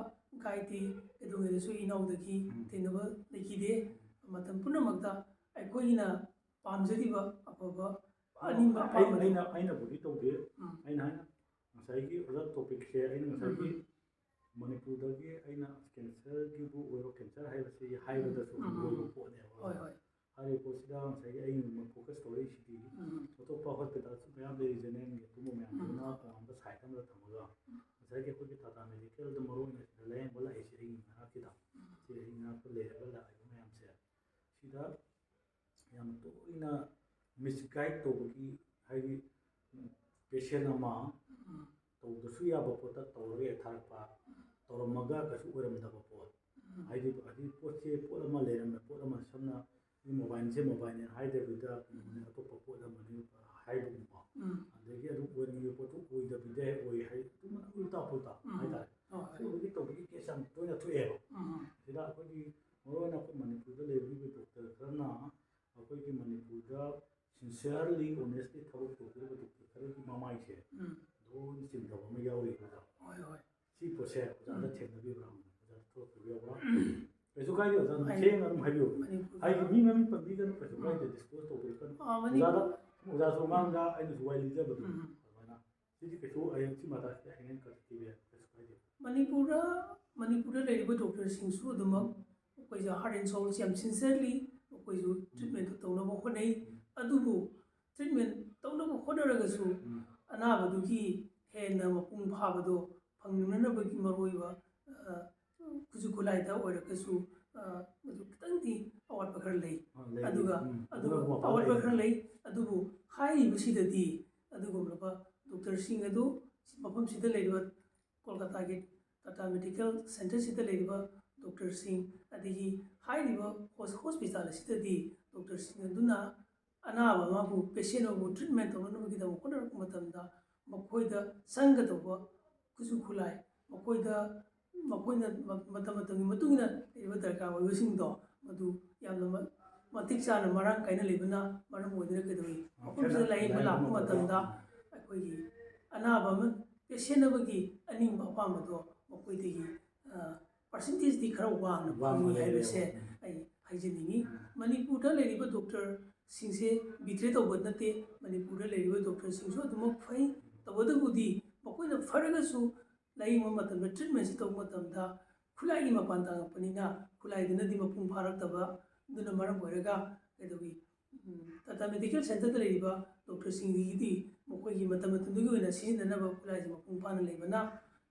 ꯒꯥꯏꯗꯇꯤ ꯀꯩꯗꯧꯉꯩꯗꯁꯨ ꯏꯅꯥꯎꯗꯒꯤ ꯊꯦꯡꯅꯕ ꯂꯩꯈꯤꯗꯦ ꯃꯇꯝ ꯄꯨꯝꯅꯃꯛꯇ ꯑꯩꯈꯣꯏꯅ ꯄꯥꯝꯖꯔꯤꯕ ꯑꯐꯕ ꯑꯅꯤꯡꯕ ꯑꯩꯅꯕꯨꯗꯤ ꯇꯧꯗꯦ ꯑꯩꯅ ꯉꯁꯥꯏꯒꯤ ꯑꯣꯖꯥ ꯇꯣꯄꯤꯛꯁꯦ ꯑꯩꯅ ꯉꯁꯥꯏꯒꯤ ꯃꯅꯤꯄꯨꯔꯗꯒꯤ ꯑꯩꯅ ꯀꯦꯟꯁꯔꯒꯤꯕꯨ ꯑꯣꯏꯔꯣ ꯀꯦꯟꯁꯔ ꯍꯥꯏꯕꯁꯤ ꯍꯥꯏꯕꯗꯁꯨ ꯂꯣꯏꯕ ꯄꯣꯠꯅꯦꯕ ꯍꯥꯏꯔꯤꯕ ꯄꯣꯠꯁꯤꯗ ꯉꯁꯥꯏꯒꯤ ꯑꯩꯅ ꯐꯣꯀꯁ ꯇꯧꯔꯛꯏꯁꯤꯗꯤ ꯑꯇꯣꯞꯄ ꯍꯣꯁꯄꯤꯇꯥꯜꯁꯨ ꯃꯌꯥꯝ ꯂꯩꯔꯤ ꯖꯦꯅꯦꯔꯦꯜꯒꯤ ꯑꯗꯨꯒꯨꯝꯕ ꯃꯌꯥꯝꯗꯨꯅ ꯇꯣꯉꯥꯟꯕ ꯁꯥꯏꯠ ꯑꯃꯗ ꯊꯝꯃꯒ ꯉꯁꯥꯏꯒꯤ ꯑꯩꯈꯣꯏꯒꯤ ꯇꯥꯇꯥ ꯃꯦꯗꯤꯀꯦꯜꯗ ꯃꯔꯨꯑꯣꯏꯅ ꯁꯤꯗ ꯂꯥꯏꯌꯦꯡꯕ ꯂꯥꯛꯏꯁꯦ ꯑꯩꯒꯤ ꯃꯅꯥꯛꯁꯤꯗ ꯁꯤ ꯑꯩꯒꯤ ꯃꯅꯥꯛꯇ ꯂꯩꯔꯒ ꯂꯥꯛꯏꯕ ꯃꯌꯥꯝꯁꯦ ꯁꯤꯗ ꯌꯥꯝ ꯇꯣꯏꯅ ꯃꯤꯁꯒꯥꯏꯗ ꯇꯧꯕꯒꯤ ꯍꯥꯏꯗꯤ ꯄꯦꯁꯦꯟ ꯑꯃ ꯇꯧꯗ꯭ꯔꯁꯨ ꯌꯥꯕ ꯄꯣꯠꯇ ꯇꯧꯔꯒ ꯊꯥꯔꯛꯄ ꯇꯧꯔꯝꯃꯒ ꯀꯩꯁꯨ ꯑꯣꯏꯔꯝꯗꯕ ꯄꯣꯠ ꯍꯥꯏꯗꯤ ꯄꯣꯠꯁꯦ ꯄꯣꯠ ꯑꯃ ꯂꯩꯔꯝꯃꯦ ꯄꯣꯠ ꯑꯃ ꯁꯝꯅ ꯃꯣꯕꯥꯏꯜꯁꯦ ꯃꯣꯕꯥꯏꯜꯅꯦ ꯍꯥꯏꯗꯕꯤꯗ ꯑꯇꯣꯞꯄ ꯄꯣꯠ ꯑꯃꯅꯤ ꯍꯥꯏꯕꯒꯨꯝꯕ ꯑꯗꯒꯤ ꯑꯗꯨ ꯑꯣꯏꯔꯝꯃꯤꯕ ꯄꯣꯠꯇꯨ ꯑꯣꯏꯗꯕꯤꯗ ꯑꯣꯏ ꯍꯥꯏ ꯎꯜꯇꯥ ꯄꯨꯜꯇꯥ ꯍꯥꯏꯇꯥꯔꯦ ꯁꯤꯒꯨꯝꯕꯒꯤ ꯇꯧꯕꯒꯤ ꯀꯦꯁ ꯌꯥꯝ ꯇꯣꯏꯅ ꯊꯣꯛꯑꯦꯕ ꯁꯤꯗ ꯑꯩꯈꯣꯏꯒꯤ ꯃꯔꯨꯑꯣꯏꯅ ꯑꯩꯈꯣꯏ ꯃꯅꯤꯄꯨꯔꯗ ꯂꯩꯔꯤꯕ ꯗꯣꯛꯇꯔ ꯈꯔꯅ ꯑꯩꯈꯣꯏꯒꯤ ꯃꯅꯤꯄꯨꯔꯗ ꯁꯤꯟꯁꯤꯌꯔꯂꯤ ꯑꯣꯅꯦꯁꯂꯤ ꯊꯕꯛ ꯇꯧꯖꯔꯤꯕ ꯗꯣꯛꯇꯔ ꯈꯔꯒꯤ ꯃꯃꯥꯏꯁꯦ ꯂꯣꯏꯅ ꯆꯤꯡꯗꯕ ꯑꯃ ꯌꯥꯎꯔꯤ ꯑꯣꯖꯥ ꯁꯤ ꯄꯣꯠꯁꯦ ꯑꯣꯖꯥꯗ ꯊꯦꯡꯅꯕꯤꯕ꯭ꯔꯥ ꯑꯣꯖꯥꯗ ꯊꯣꯛꯂꯛꯄ ꯌꯥꯎꯕ꯭ꯔꯥ ꯀꯩꯁꯨ ꯀꯥꯏꯗꯦ ꯑꯣꯖꯥ ꯑꯗꯨꯝ ꯊꯦꯡꯅ ꯑꯗꯨꯝ ꯍꯥꯏꯕꯤꯌꯨ ꯍꯥꯏꯗꯤ ꯃꯤ ꯃꯃꯤꯡ ꯄꯟꯕꯤꯒꯅꯨ ꯀꯩꯁꯨ ꯀꯥꯏꯗꯦ ꯗꯤꯁꯀ꯭ꯂꯣꯖ ꯇꯧꯕꯤꯒꯅꯨ ꯑꯣꯖꯥꯁꯨ ꯑꯉꯥꯡꯗ ꯑꯩꯅꯁꯨ ꯋꯥꯔꯤ ꯂꯤꯖꯕꯗꯨ ꯑꯗꯨꯃꯥꯏꯅ ꯁꯤꯗꯤ ꯀꯩꯁꯨ ꯁꯤ ꯃꯇꯥꯡꯁꯤꯗ ꯍꯌꯦꯡ ꯀꯠꯈꯤꯕ ꯌꯥꯏ ꯀꯩꯁꯨ ꯀꯥꯏꯗꯦ ꯃꯅꯤꯄꯨꯔꯗ ꯂꯩꯔꯤꯕ ꯗꯣꯛꯇꯔꯁꯤꯡꯁꯨ ꯑꯗꯨꯃꯛ ꯑꯩꯈꯣꯏꯁꯨ ꯍꯥꯔꯠ ꯑꯦꯟ ꯁꯣꯜꯁꯦ ꯌꯥꯝ ꯁꯤꯟꯁꯤꯌꯔꯂꯤ ꯑꯩꯈꯣꯏꯁꯨ ꯇ꯭ꯔꯤꯠꯃꯦꯟꯗꯨ ꯇꯧꯅꯕ ꯍꯣꯠꯅꯩ ꯑꯗꯨꯕꯨ ꯇ꯭ꯔꯤꯠꯃꯦꯟ ꯇꯧꯅꯕ ꯍꯣꯠꯅꯔꯒꯁꯨ ꯑꯅꯥꯕꯗꯨꯒꯤ ꯍꯦꯟꯅ ꯃꯄꯨꯡ ꯐꯥꯕꯗꯣ ꯐꯪꯅꯅꯕꯒꯤ ꯃꯔꯨꯑꯣꯏꯕ ꯈꯨꯠꯁꯨ ꯈꯨꯠꯂꯥꯏꯗ ꯑꯣꯏꯔꯒꯁꯨ ꯃꯗꯨ ꯈꯤꯇꯪꯗꯤ ꯑꯋꯥꯠꯄ ꯈꯔ ꯂꯩ ꯑꯗꯨꯒ ꯑꯋꯥꯠꯄ ꯈꯔ ꯂꯩ ꯑꯗꯨꯕꯨ ꯍꯥꯏꯔꯤꯕꯁꯤꯗꯗꯤ ꯑꯗꯨꯒꯨꯝꯂꯕ ꯗꯣꯛꯇꯔꯁꯤꯡ ꯑꯗꯨ ꯃꯐꯝꯁꯤꯗ ꯂꯩꯔꯤꯕ ꯀꯣꯜꯀꯇꯥꯒꯤ ꯇꯥꯇꯥ ꯃꯦꯗꯤꯀꯦꯜ ꯁꯦꯟꯇꯔꯁꯤꯗ ꯂꯩꯔꯤꯕ ꯗꯣꯛꯇꯔꯁꯤꯡ ꯑꯗꯒꯤ ꯍꯥꯏꯔꯤꯕ ꯍꯣꯁꯄꯤꯇꯥꯜ ꯑꯁꯤꯗꯗꯤ ꯗꯣꯛꯇꯔꯁꯤꯡ ꯑꯗꯨꯅ ꯑꯅꯥꯕ ꯑꯃꯕꯨ ꯄꯦꯁꯦꯟ ꯑꯃꯕꯨ ꯇ꯭ꯔꯤꯠꯃꯦꯟ ꯇꯧꯅꯅꯕꯒꯤꯗꯃꯛ ꯍꯣꯠꯅꯔꯛꯄ ꯃꯇꯝꯗ ꯃꯈꯣꯏꯗ ꯆꯪꯒꯗꯧꯕ ꯈꯨꯠꯁꯨ ꯈꯨꯠꯂꯥꯏ ꯃꯈꯣꯏꯅ ꯃꯇꯝ ꯃꯇꯝꯒꯤ ꯃꯇꯨꯡ ꯏꯟꯅ ꯂꯩꯔꯤꯕ ꯗꯔꯀꯥꯔ ꯑꯣꯏꯕꯁꯤꯡꯗꯣ ꯃꯗꯨ ꯌꯥꯝꯅ ꯃꯇꯤꯛ ꯆꯥꯅ ꯃꯔꯥꯡ ꯀꯥꯏꯅ ꯂꯩꯕꯅ ꯃꯔꯝ ꯑꯣꯏꯗꯨꯅ ꯀꯩꯗꯧꯏ ꯃꯐꯝꯁꯤꯗ ꯂꯥꯏꯌꯦꯡꯕ ꯂꯥꯛꯄ ꯃꯇꯝꯗ ꯑꯩꯈꯣꯏꯒꯤ ꯑꯅꯥꯕ ꯑꯃ ꯄꯦꯁꯦꯟ ꯑꯃꯒꯤ ꯑꯅꯤꯡꯕ ꯑꯄꯥꯝꯕꯗꯣ ꯃꯈꯣꯏꯗꯒꯤ ꯄꯥꯔꯁꯦꯟꯇꯦꯖꯇꯤ ꯈꯔ ꯋꯥꯡꯅ ꯐꯪꯏ ꯍꯥꯏꯕꯁꯦ ꯑꯩ ꯍꯥꯏꯖꯅꯤꯡꯉꯤ ꯃꯅꯤꯄꯨꯔꯗ ꯂꯩꯔꯤꯕ ꯗꯣꯛꯇꯔꯁꯤꯡꯁꯦ ꯕꯤꯇ꯭ꯔꯦ ꯇꯧꯕ ꯅꯠꯇꯦ ꯃꯅꯤꯄꯨꯔꯗ ꯂꯩꯔꯤꯕ ꯗꯣꯛꯇꯔꯁꯤꯡꯁꯨ ꯑꯗꯨꯃꯛ ꯐꯩ ꯇꯧꯕꯇꯕꯨꯗꯤ ꯃꯈꯣꯏꯅ ꯐꯔꯒꯁꯨ ꯂꯥꯏꯌꯦꯡꯕ ꯃꯇꯝꯗ ꯇ꯭ꯔꯤꯠꯃꯦꯟꯁꯤ ꯇꯧꯕ ꯃꯇꯝꯗ ꯈꯨꯠꯂꯥꯏꯒꯤ ꯃꯄꯥꯟ ꯇꯥꯡꯉꯛꯄꯅꯤꯅ ꯈꯨꯠꯂꯥꯏꯗꯨꯅꯗꯤ ꯃꯄꯨꯡ ꯐꯥꯔꯛꯇꯕ ꯑꯗꯨꯅ ꯃꯔꯝ ꯑꯣꯏꯔꯒ ꯀꯩꯗꯧꯏ ꯇꯥꯇꯥ ꯃꯦꯗꯤꯀꯦꯜ ꯁꯦꯟꯇꯔꯗ ꯂꯩꯔꯤꯕ ꯗꯣꯛꯇꯔꯁꯤꯡꯒꯤꯗꯤ ꯃꯈꯣꯏꯒꯤ ꯃꯇꯝ ꯃꯇꯝꯗꯨꯒꯤ ꯑꯣꯏꯅ ꯁꯤꯖꯤꯟꯅꯅꯕ ꯈꯨꯠꯂꯥꯏꯁꯤ ꯃꯄꯨꯡ ꯐꯥꯅ ꯂꯩꯕꯅ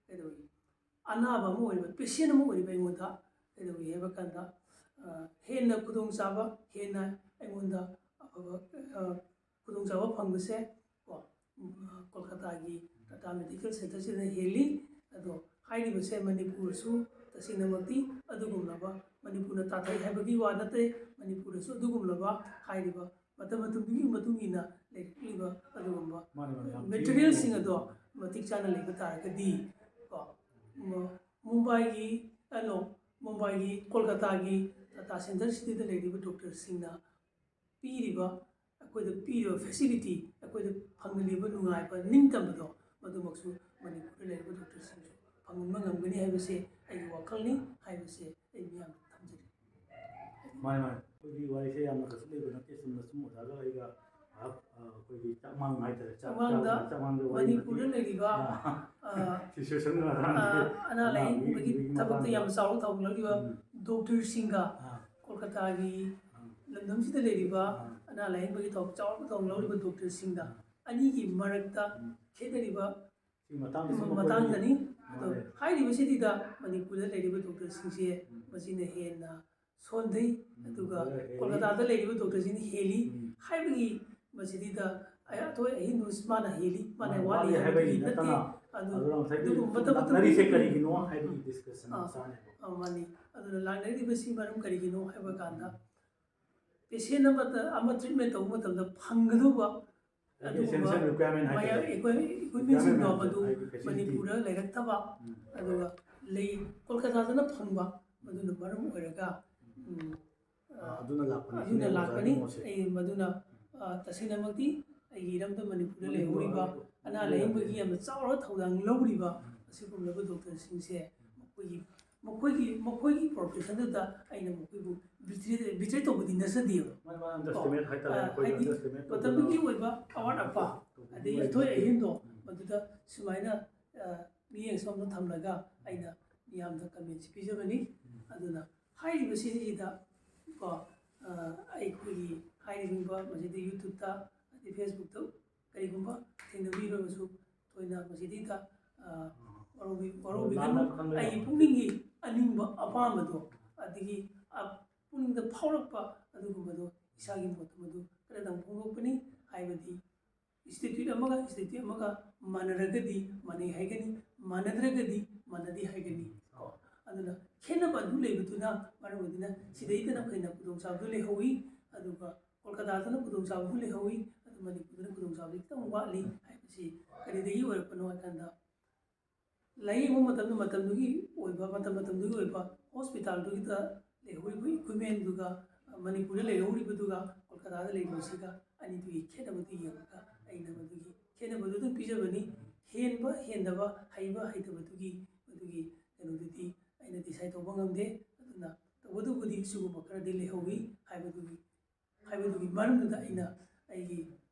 ꯀꯩꯗꯧꯏ ꯑꯅꯥꯕ ꯑꯃ ꯑꯣꯏꯔꯤꯕ ꯄꯦꯁꯦꯟ ꯑꯃ ꯑꯣꯏꯔꯤꯕ ꯑꯩꯉꯣꯟꯗ ꯀꯩꯗꯧꯏ ꯍꯥꯏꯕ ꯀꯥꯟꯗ ꯍꯦꯟꯅ ꯈꯨꯗꯣꯡꯆꯥꯕ ꯍꯦꯟꯅ ꯑꯩꯉꯣꯟꯗ ꯑꯐꯕ ꯈꯨꯗꯣꯡꯆꯥꯕ ꯐꯪꯕꯁꯦ ꯀꯣ ꯀꯣꯜꯀꯇꯥꯒꯤ ꯇꯥꯇꯥ ꯃꯦꯗꯤꯀꯦꯜ ꯁꯦꯟꯇꯔꯁꯤꯗ ꯍꯦꯜꯂꯤ ꯑꯗꯣ ꯍꯥꯏꯔꯤꯕꯁꯦ ꯃꯅꯤꯄꯨꯔꯁꯨ ꯇꯁꯦꯡꯅꯃꯛꯇꯤ ꯑꯗꯨꯒꯨꯝꯂꯕ ꯃꯅꯤꯄꯨꯔꯅ ꯇꯥꯊꯩ ꯍꯥꯏꯕꯒꯤ ꯋꯥ ꯅꯠꯇꯦ ꯃꯅꯤꯄꯨꯔꯗꯁꯨ ꯑꯗꯨꯒꯨꯝꯂꯕ ꯍꯥꯏꯔꯤꯕ ꯃꯇꯝ ꯃꯇꯝꯗꯨꯒꯤ ꯃꯇꯨꯡ ꯏꯟꯅ ꯂꯩꯔꯛꯂꯤꯕ ꯑꯗꯨꯒꯨꯝꯕ ꯃꯦꯇꯔꯤꯌꯦꯜꯁꯤꯡ ꯑꯗꯣ ꯃꯇꯤꯛ ꯆꯥꯅ ꯂꯩꯕ ꯇꯥꯔꯒꯗꯤ ꯀꯣ ꯃꯨꯝꯕꯥꯏꯒꯤ ꯀꯣꯜꯀꯇꯥꯒꯤ ꯇꯥꯇꯥ ꯁꯦꯟꯇꯔꯁꯤꯗ ꯂꯩꯔꯤꯕ ꯗꯣꯛꯇꯔꯁꯤꯡꯅ ꯄꯤꯔꯤꯕ ꯑꯩꯈꯣꯏꯗ ꯄꯤꯔꯤꯕ ꯐꯦꯁꯤꯂꯤꯇꯤ ꯑꯩꯈꯣꯏꯗ ꯐꯪꯍꯜꯂꯤꯕ ꯅꯨꯡꯉꯥꯏꯕ ꯅꯤꯡꯇꯝꯕꯗꯣ ꯃꯗꯨꯃꯛꯁꯨ ꯃꯅꯤꯄꯨꯔꯗ ꯂꯩꯔꯤꯕ ꯗꯣꯛꯇꯔꯁꯤꯡꯁꯨ ꯐꯪꯍꯟꯕ ꯉꯝꯒꯅꯤ ꯍꯥꯏꯕꯁꯦ ꯑꯩꯒꯤ ꯋꯥꯈꯜꯅꯤ ꯍꯥꯏꯕꯁꯦ ꯑꯩ ꯃꯤꯌꯥꯝꯗ ꯊꯝꯖꯔꯤ ꯃꯥꯅꯤ ꯑꯩꯈꯣꯏꯒꯤ ꯋꯥꯔꯤꯁꯦ ꯌꯥꯝꯅ ꯀꯩꯁꯨ ꯂꯩꯕ ꯅꯠꯇꯦ ꯁꯨꯝꯅ ꯁꯨꯝ ꯑꯣꯖꯥꯒ ꯑꯩꯒ ꯑꯩꯈꯣꯏꯒꯤ ꯆꯥꯛꯃꯥꯡ ꯍꯥꯏꯇꯥꯔꯦ ꯆꯥꯛꯃꯥꯡꯗ ꯃꯅꯤꯄꯨꯔꯗ ꯂꯩꯔꯤꯕ ꯁꯤꯆꯨꯋꯦꯁꯟ ꯑꯅꯥ ꯂꯥꯏꯌꯦꯡꯕꯒꯤ ꯊꯕꯛꯇ ꯌꯥꯝꯅ ꯆꯥꯎꯅ ꯊꯧꯗꯥꯡ ꯂꯧꯔꯤꯕ ꯗꯣꯛꯇꯔꯁꯤꯡꯒ ꯀꯣꯜꯀꯇꯥꯒꯤ ꯂꯝꯗꯝꯁꯤꯗ ꯂꯩꯔꯤꯕ ꯑꯅꯥ ꯂꯥꯏꯌꯦꯡꯕꯒꯤ ꯆꯥꯎꯔꯕ ꯊꯧꯗꯥꯡ ꯂꯧꯔꯤꯕ ꯗꯣꯛꯇꯔꯁꯤꯡꯗ ꯑꯅꯤꯒꯤ ꯃꯔꯛꯇ ꯈꯦꯠꯅꯔꯤꯕ ꯃꯇꯥꯡꯗꯅꯤ ꯑꯗꯣ ꯍꯥꯏꯔꯤꯕꯁꯤꯗ ꯃꯅꯤꯄꯨꯔꯗ ꯂꯩꯔꯤꯕ ꯗꯣꯛꯇꯔꯁꯤꯡꯁꯦ ꯃꯁꯤꯅ ꯍꯦꯟꯅ ꯁꯣꯟꯊꯩ ꯑꯗꯨꯒ ꯀꯣꯜꯀꯇꯥꯗ ꯂꯩꯔꯤꯕ ꯗꯣꯛꯇꯔꯁꯤꯡꯅ ꯍꯦꯜꯂꯤ ꯍꯥꯏꯕꯒꯤ ꯃꯁꯤꯗ ꯑꯊꯣꯏ ꯑꯍꯦꯟꯕ ꯃꯥꯅ ꯍꯦꯜꯂꯤ ꯃꯥꯅ ꯋꯥꯠꯂꯤ ꯍꯥꯏꯕꯒꯤ ꯅꯠꯇꯦ ꯑꯗꯨꯕꯨ ꯀꯔꯤꯒꯤꯅꯣ ꯍꯥꯏꯕꯒꯤ ꯗꯤꯁꯀꯁꯟ ꯃꯥꯅꯤ ꯑꯗꯨꯅ ꯂꯥꯛꯅꯔꯤꯕꯁꯤ ꯃꯔꯝ ꯀꯔꯤꯒꯤꯅꯣ ꯍꯥꯏꯕ ꯀꯥꯟꯗ ꯄꯦꯁꯦꯟ ꯑꯃ ꯇ꯭ꯔꯤꯠꯃꯦꯟ ꯇꯧꯕ ꯃꯇꯝꯗ ꯐꯪꯒꯗꯧꯕ ꯑꯗꯨꯒꯨꯝꯕ ꯏꯀ꯭ꯋꯤꯞꯃꯦꯟꯁꯤꯡꯗꯣ ꯃꯗꯨ ꯃꯅꯤꯄꯨꯔꯗ ꯂꯩꯔꯛꯇꯕ ꯑꯗꯨꯒ ꯀꯣꯜꯀꯇꯥꯗꯅ ꯐꯪꯕ ꯃꯗꯨꯅ ꯃꯔꯝ ꯑꯣꯏꯔꯒ ꯑꯗꯨꯅ ꯂꯥꯛꯄꯅꯤ ꯑꯩ ꯃꯗꯨꯅ ꯇꯁꯦꯡꯅꯃꯛꯇꯤ ꯑꯩꯒꯤ ꯏꯔꯝꯗꯝ ꯃꯅꯤꯄꯨꯔꯗ ꯂꯩꯍꯧꯔꯤꯕ ꯑꯅꯥ ꯂꯥꯏꯌꯦꯡꯕꯒꯤ ꯌꯥꯝꯅ ꯆꯥꯎꯔꯕ ꯊꯧꯗꯥꯡ ꯂꯧꯔꯤꯕ ꯑꯁꯤꯒꯨꯝꯂꯕ ꯗꯣꯛꯇꯔꯁꯤꯡꯁꯦ ꯃꯈꯣꯏꯒꯤ ꯄ꯭ꯔꯣꯐꯦꯁꯟꯗꯨꯗ ꯑꯩꯅ ꯃꯈꯣꯏꯕꯨ ꯕꯤꯇ꯭ꯔꯦ ꯇꯧꯕꯗꯤ ꯅꯠꯆꯗꯦꯕ ꯍꯥꯏꯗꯤ ꯃꯇꯝꯗꯨꯒꯤ ꯑꯣꯏꯕ ꯑꯋꯥꯠ ꯑꯄꯥ ꯑꯗꯒꯤ ꯑꯊꯣꯏ ꯑꯍꯦꯟꯗꯣ ꯃꯗꯨꯗ ꯁꯨꯃꯥꯏꯅ ꯃꯤꯠꯌꯦꯡ ꯁꯣꯝꯗ ꯊꯝꯂꯒ ꯑꯩꯅ ꯃꯤꯌꯥꯝꯗ ꯀꯃꯦꯟꯁꯤ ꯄꯤꯖꯕꯅꯤ ꯑꯗꯨꯅ ꯍꯥꯏꯔꯤꯕꯁꯤꯗ ꯀꯣ ꯑꯩꯈꯣꯏꯒꯤ ꯍꯥꯏꯔꯤꯕ ꯃꯁꯤꯗ ꯌꯨꯇ꯭ꯌꯨꯕꯇ ꯑꯗꯩ ꯐꯦꯁꯕꯨꯛꯇ ꯀꯔꯤꯒꯨꯝꯕ ꯊꯦꯡꯅꯕꯤꯔꯕꯁꯨ ꯊꯣꯏꯅ ꯃꯁꯤꯗꯩꯗ ꯋꯥꯔꯧꯕꯤꯒꯅꯨ ꯑꯩꯒꯤ ꯄꯨꯛꯅꯤꯡꯒꯤ ꯑꯅꯤꯡꯕ ꯑꯄꯥꯝꯕꯗꯣ ꯑꯗꯒꯤ ꯄꯨꯛꯅꯤꯡꯗ ꯐꯥꯎꯔꯛꯄ ꯑꯗꯨꯒꯨꯝꯕꯗꯣ ꯏꯁꯥꯒꯤ ꯃꯣꯠꯇ ꯃꯗꯨ ꯈꯔꯗꯪ ꯐꯣꯡꯗꯣꯛꯄꯅꯤ ꯍꯥꯏꯕꯗꯤ ꯏꯟꯁꯇꯤꯇ꯭ꯌꯨꯠ ꯑꯃꯒ ꯃꯥꯟꯅꯔꯒꯗꯤ ꯃꯥꯟꯅꯩ ꯍꯥꯏꯒꯅꯤ ꯃꯥꯟꯅꯗ꯭ꯔꯒꯗꯤ ꯃꯥꯟꯅꯗꯦ ꯍꯥꯏꯒꯅꯤ ꯀꯣ ꯑꯗꯨꯅ ꯈꯦꯠꯅꯕ ꯑꯗꯨ ꯂꯩꯕꯗꯨꯅ ꯃꯔꯝ ꯑꯣꯏꯗꯨꯅ ꯁꯤꯗꯩꯗꯅ ꯑꯩꯈꯣꯏꯅ ꯈꯨꯗꯣꯡꯆꯥꯕꯗꯨ ꯂꯩꯍꯧꯋꯤ ꯑꯗꯨꯒ ꯀꯣꯜꯀꯇꯥꯗꯅ ꯈꯨꯗꯣꯡꯆꯥꯕꯗꯨ ꯂꯩꯍꯧꯋꯤ ꯑꯗꯨ ꯃꯅꯤꯄꯨꯔꯗꯅ ꯈꯨꯗꯣꯡꯆꯥꯕꯗꯤ ꯈꯤꯇꯪ ꯋꯥꯠꯂꯤ ꯍꯥꯏꯕꯁꯤ ꯀꯔꯤꯗꯒꯤ ꯑꯣꯏꯔꯛꯄꯅꯣ ꯍꯥꯏꯀꯥꯟꯗ ꯂꯥꯏꯌꯦꯡꯕ ꯃꯇꯝꯗ ꯃꯇꯝꯗꯨꯒꯤ ꯑꯣꯏꯕ ꯍꯣꯁꯄꯤꯇꯥꯜꯗꯨꯒꯤꯗ ꯂꯩꯍꯧꯔꯤꯕ ꯏꯀ꯭ꯋꯤꯞꯃꯦꯟꯗꯨꯒ ꯃꯅꯤꯄꯨꯔꯗ ꯂꯩꯍꯧꯔꯤꯕꯗꯨꯒ ꯀꯣꯜꯀꯇꯥꯗ ꯂꯩꯔꯤꯕꯁꯤꯒ ꯑꯅꯤꯗꯨꯒꯤ ꯈꯦꯠꯅꯕꯗꯨ ꯌꯦꯡꯉꯒ ꯑꯩꯅ ꯃꯗꯨꯒꯤ ꯈꯦꯠꯅꯕꯗꯨ ꯑꯗꯨꯝ ꯄꯤꯖꯕꯅꯤ ꯍꯦꯟꯕ ꯍꯦꯟꯗꯕ ꯍꯩꯕ ꯍꯩꯇꯕꯗꯨꯒꯤ ꯃꯗꯨꯒꯤ ꯀꯩꯅꯣꯗꯨꯗꯤ ꯑꯩꯅ ꯗꯤꯁꯥꯏꯠ ꯇꯧꯕ ꯉꯝꯗꯦ ꯑꯗꯨꯅ ꯇꯧꯕꯇꯕꯨꯗꯤ ꯁꯤꯒꯨꯝꯕ ꯈꯔꯗꯤ ꯂꯩꯍꯧꯋꯤ ꯍꯥꯏꯕꯗꯨꯒꯤ ꯃꯔꯝꯗꯨꯗ ꯑꯩꯅ